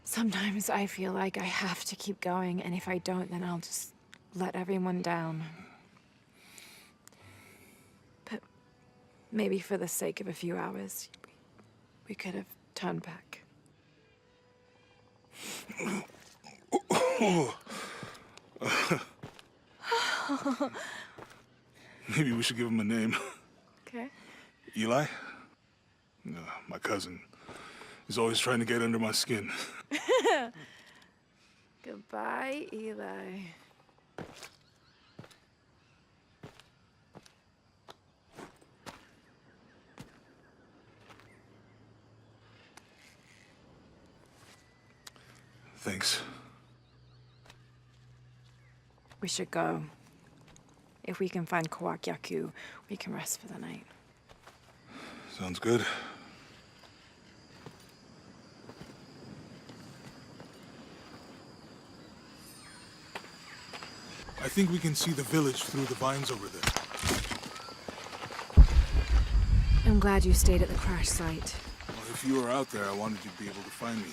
Sometimes I feel like I have to keep going, and if I don't, then I'll just let everyone down. But maybe for the sake of a few hours, we could have turned back. Maybe we should give him a name. Okay. Eli? My cousin. He's always trying to get under my skin. Goodbye, Eli. Thanks. We should go. If we can find Kawakyaku, we can rest for the night. Sounds good. I think we can see the village through the vines over there. I'm glad you stayed at the crash site. Well, if you were out there, I wanted you to be able to find me.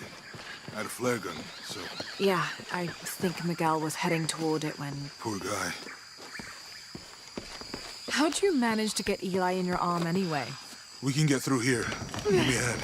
I had a flare gun, so... Yeah, I think Miguel was heading toward it when... Poor guy. How'd you manage to get Eli in your arm anyway? We can get through here. Give me a hand.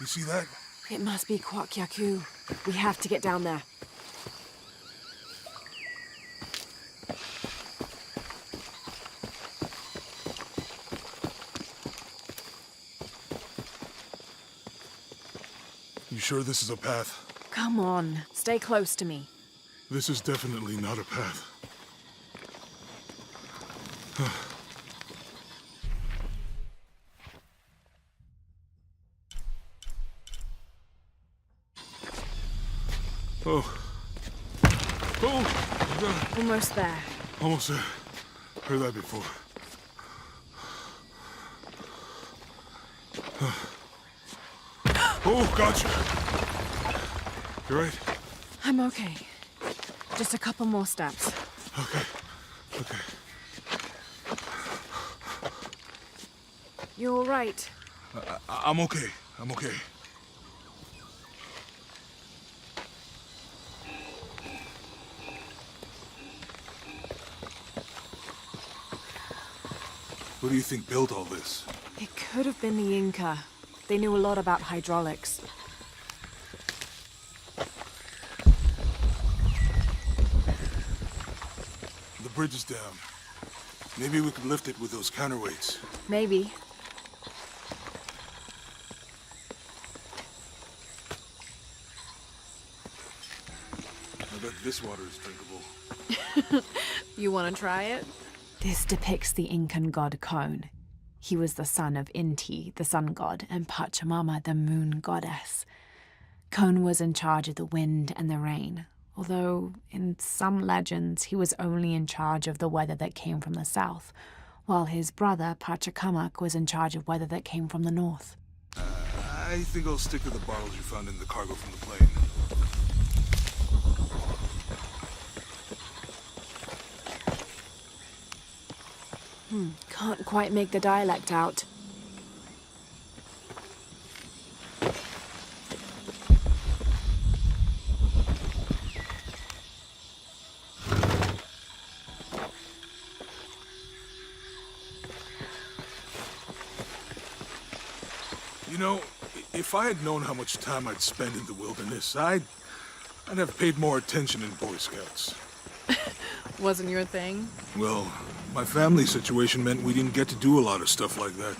You see that? It must be Kawakyaku. We have to get down there. You sure this is a path? Come on, stay close to me. This is definitely not a path. Oh. Oh! God. Almost there. Almost there. Heard that before. Oh, gotcha! You right? I'm okay. Just a couple more steps. Okay. Okay. You all right? I'm okay. I'm okay. Who do you think built all this? It could have been the Inca. They knew a lot about hydraulics. The bridge is down. Maybe we could lift it with those counterweights. Maybe. I bet this water is drinkable. You want to try it? This depicts the Incan god Kon. He was the son of Inti, the sun god, and Pachamama, the moon goddess. Kon was in charge of the wind and the rain, although in some legends he was only in charge of the weather that came from the south, while his brother Pachacamac was in charge of weather that came from the north. I think I'll stick to the bottles you found in the cargo from the plane. Can't quite make the dialect out. You know, if I had known how much time I'd spend in the wilderness, I'd have paid more attention in Boy Scouts. Wasn't your thing? Well, my family situation meant we didn't get to do a lot of stuff like that.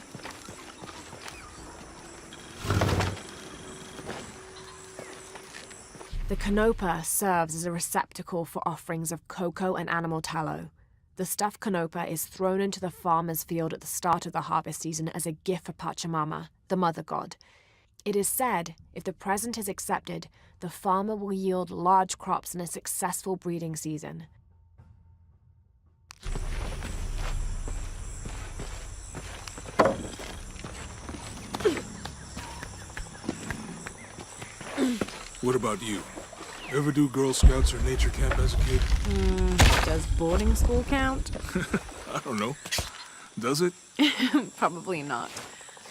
The canopa serves as a receptacle for offerings of cocoa and animal tallow. The stuffed canopa is thrown into the farmer's field at the start of the harvest season as a gift for Pachamama, the mother god. It is said, if the present is accepted, the farmer will yield large crops in a successful breeding season. What about you? Ever do Girl Scouts or nature camp as a kid? Does boarding school count? I don't know. Does it? Probably not.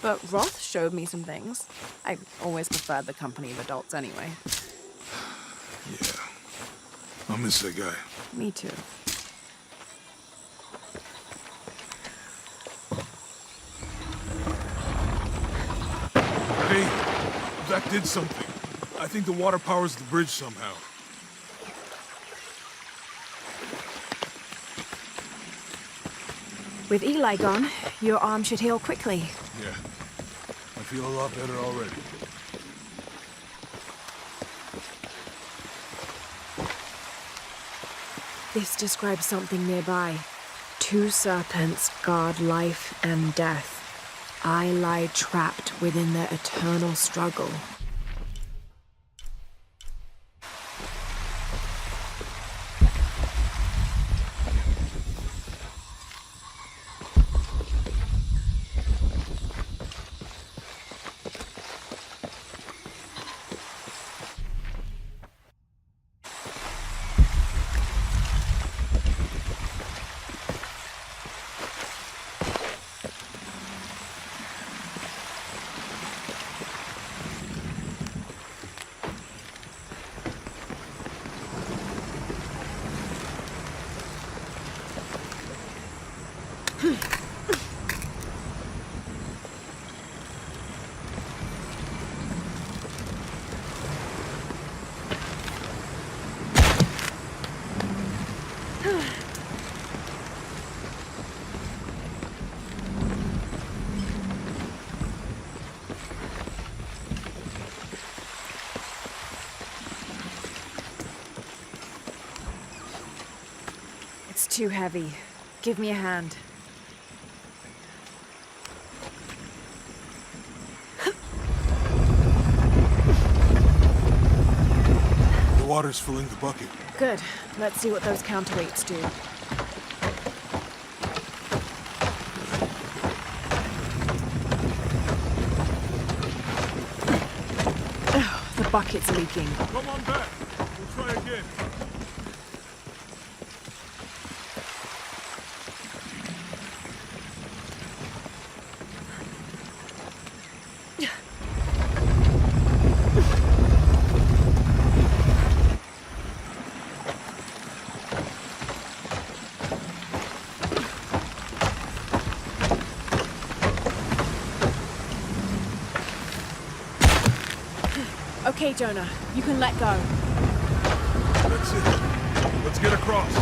But Roth showed me some things. I always preferred the company of adults anyway. Yeah. I'll miss that guy. Me too. Hey, that did something. I think the water powers the bridge somehow. With Eli gone, your arm should heal quickly. Yeah. I feel a lot better already. This describes something nearby. 2 serpents guard life and death. I lie trapped within their eternal struggle. It's too heavy. Give me a hand. The water's filling the bucket. Good. Let's see what those counterweights do. Oh, the bucket's leaking. Come on back. We'll try again. Okay, Jonah, you can let go. That's it. Let's get across.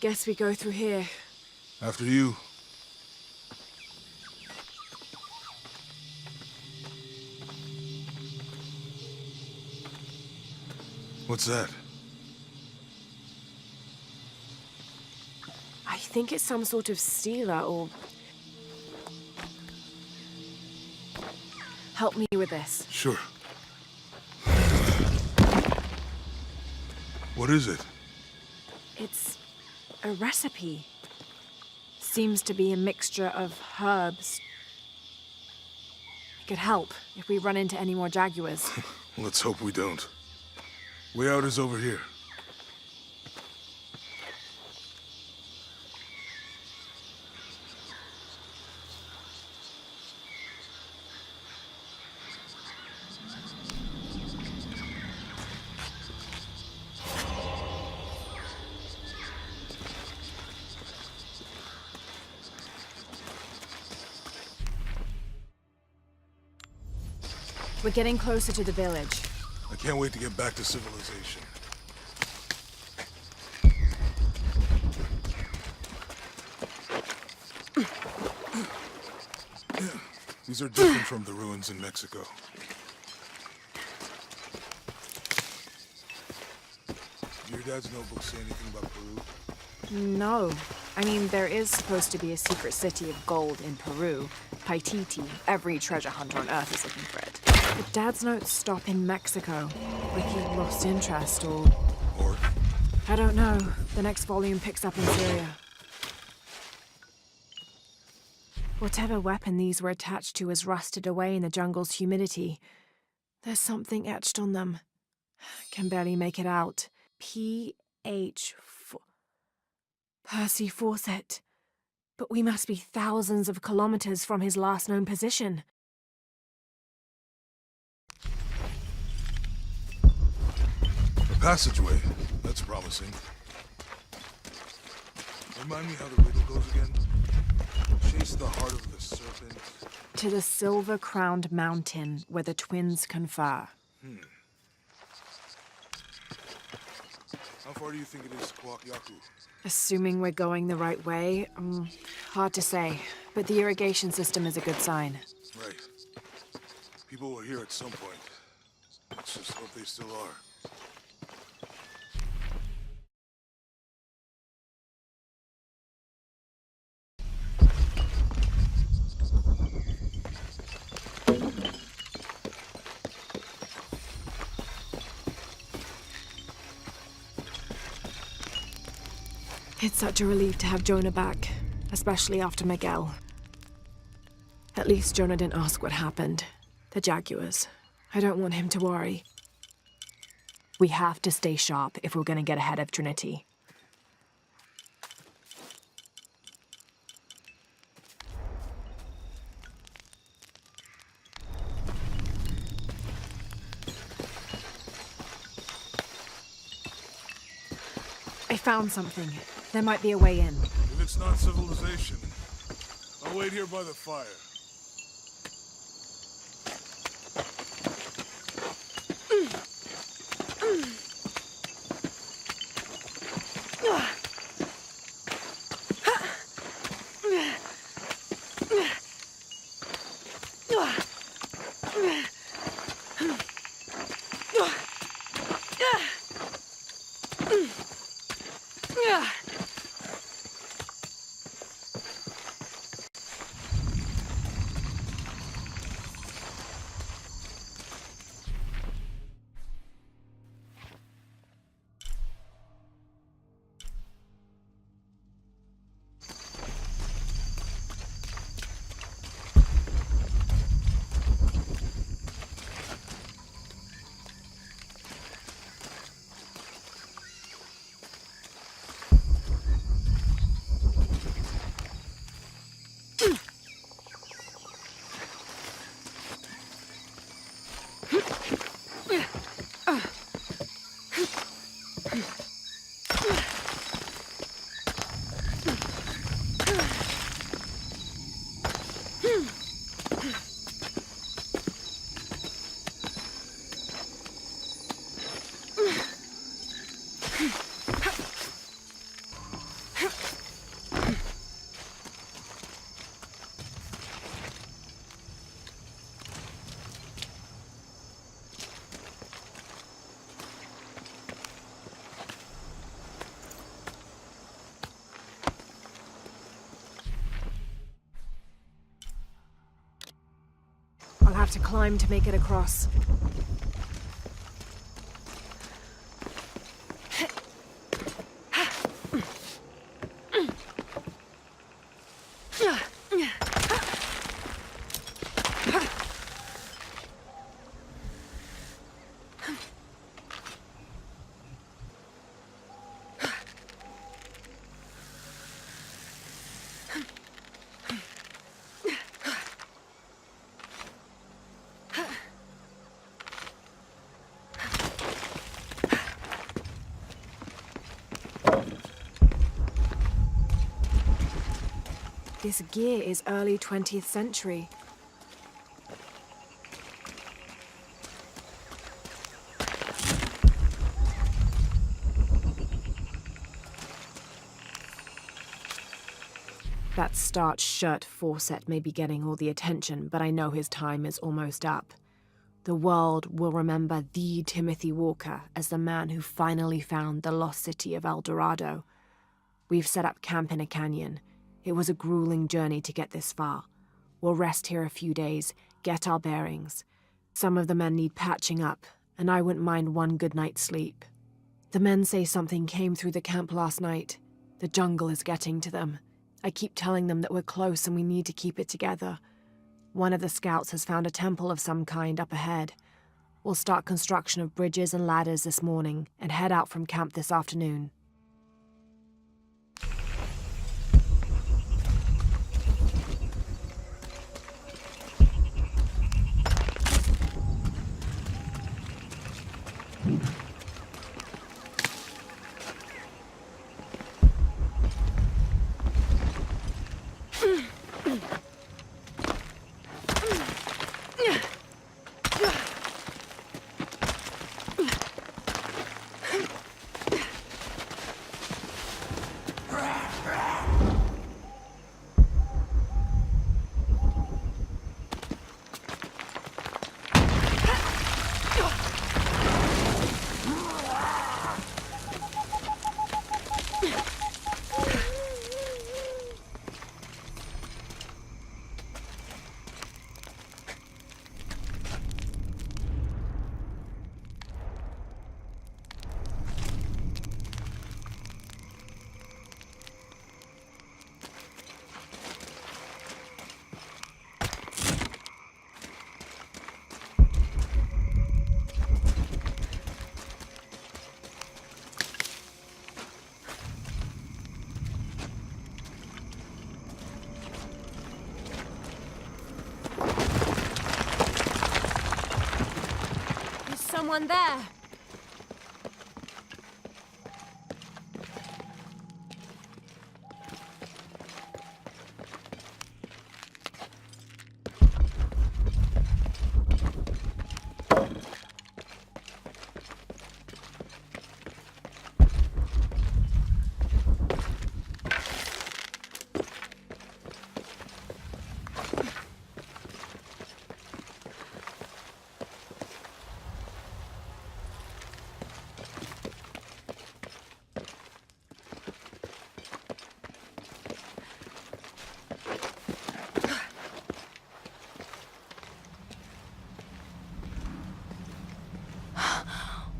Guess we go through here. After you. What's that? I think it's some sort of sealer or... Help me with this. Sure. What is it? It's a recipe. Seems to be a mixture of herbs. It could help if we run into any more jaguars. Let's hope we don't. Way out is over here. We're getting closer to the village. I can't wait to get back to civilization. These are different from the ruins in Mexico. Do your dad's notebook say anything about Peru? No. I mean, there is supposed to be a secret city of gold in Peru. Paititi. Every treasure hunter on Earth is looking for it. But Dad's notes stop in Mexico. Like he lost interest or... Or? I don't know. The next volume picks up in Syria. Whatever weapon these were attached to has rusted away in the jungle's humidity. There's something etched on them. Can barely make it out. P.H. Percy Fawcett. But we must be thousands of kilometers from his last known position. A passageway. That's promising. Remind me how the riddle goes again? Chase the heart of the serpent. To the silver-crowned mountain where the twins confer. How far do you think it is to Kwakyaku? Assuming we're going the right way, hard to say. But the irrigation system is a good sign. Right. People were here at some point. Let's just hope they still are. It's such a relief to have Jonah back, especially after Miguel. At least Jonah didn't ask what happened. The jaguars. I don't want him to worry. We have to stay sharp if we're going to get ahead of Trinity. I found something. There might be a way in. If it's not civilization, I'll wait here by the fire. have to climb to make it across. This gear is early 20th century. That starched shirt Fawcett may be getting all the attention, but I know his time is almost up. The world will remember the Timothy Walker as the man who finally found the lost city of El Dorado. We've set up camp in a canyon. It was a grueling journey to get this far. We'll rest here a few days, get our bearings. Some of the men need patching up, and I wouldn't mind one good night's sleep. The men say something came through the camp last night. The jungle is getting to them. I keep telling them that we're close and we need to keep it together. One of the scouts has found a temple of some kind up ahead. We'll start construction of bridges and ladders this morning and head out from camp this afternoon. Someone there.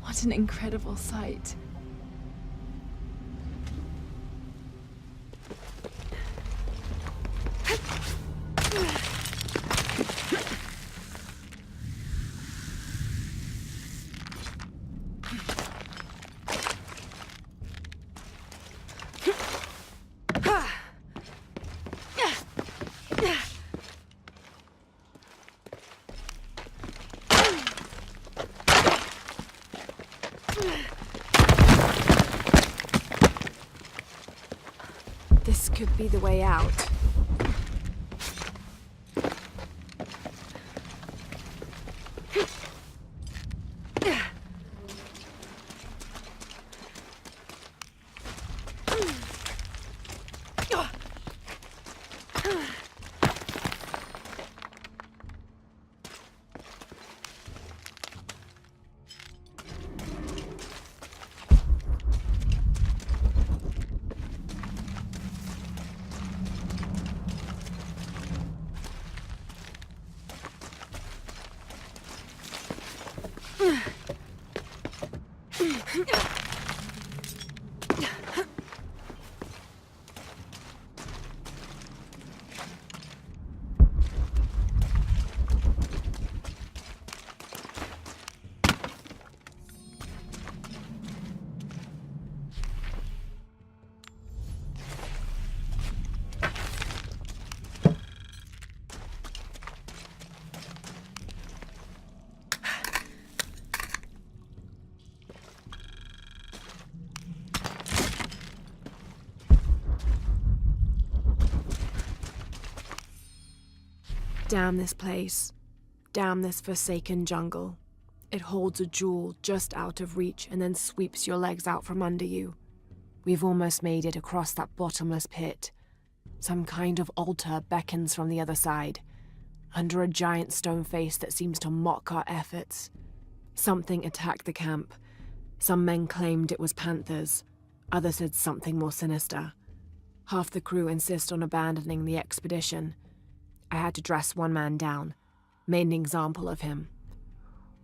What an incredible sight. This could be the way out. Damn this place. Damn this forsaken jungle. It holds a jewel just out of reach and then sweeps your legs out from under you. We've almost made it across that bottomless pit. Some kind of altar beckons from the other side, under a giant stone face that seems to mock our efforts. Something attacked the camp. Some men claimed it was panthers. Others said something more sinister. Half the crew insist on abandoning the expedition. I had to dress one man down, made an example of him.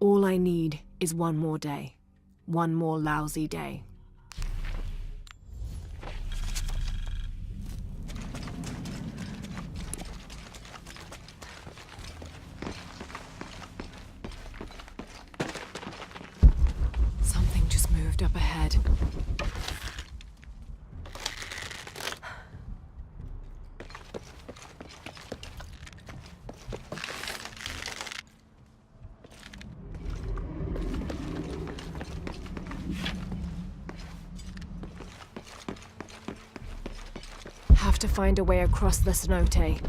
All I need is one more day. One more lousy day. Something just moved up ahead. Have to find a way across the cenote.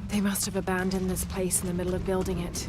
They must have abandoned this place in the middle of building it.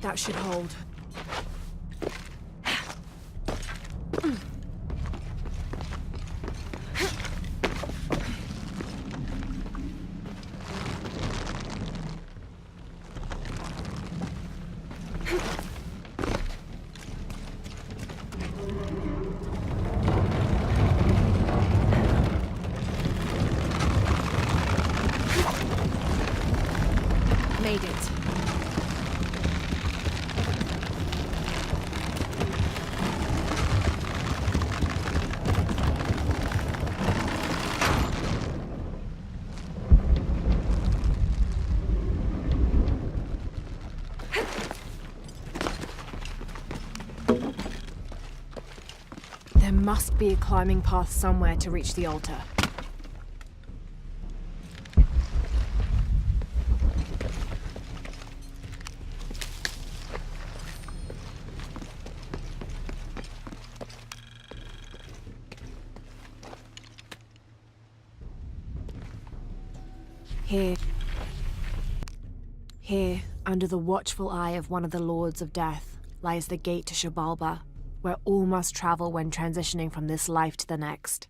That should hold. Made it. There must be a climbing path somewhere to reach the altar. Here, under the watchful eye of one of the Lords of Death, lies the gate to Shabalba, where all must travel when transitioning from this life to the next.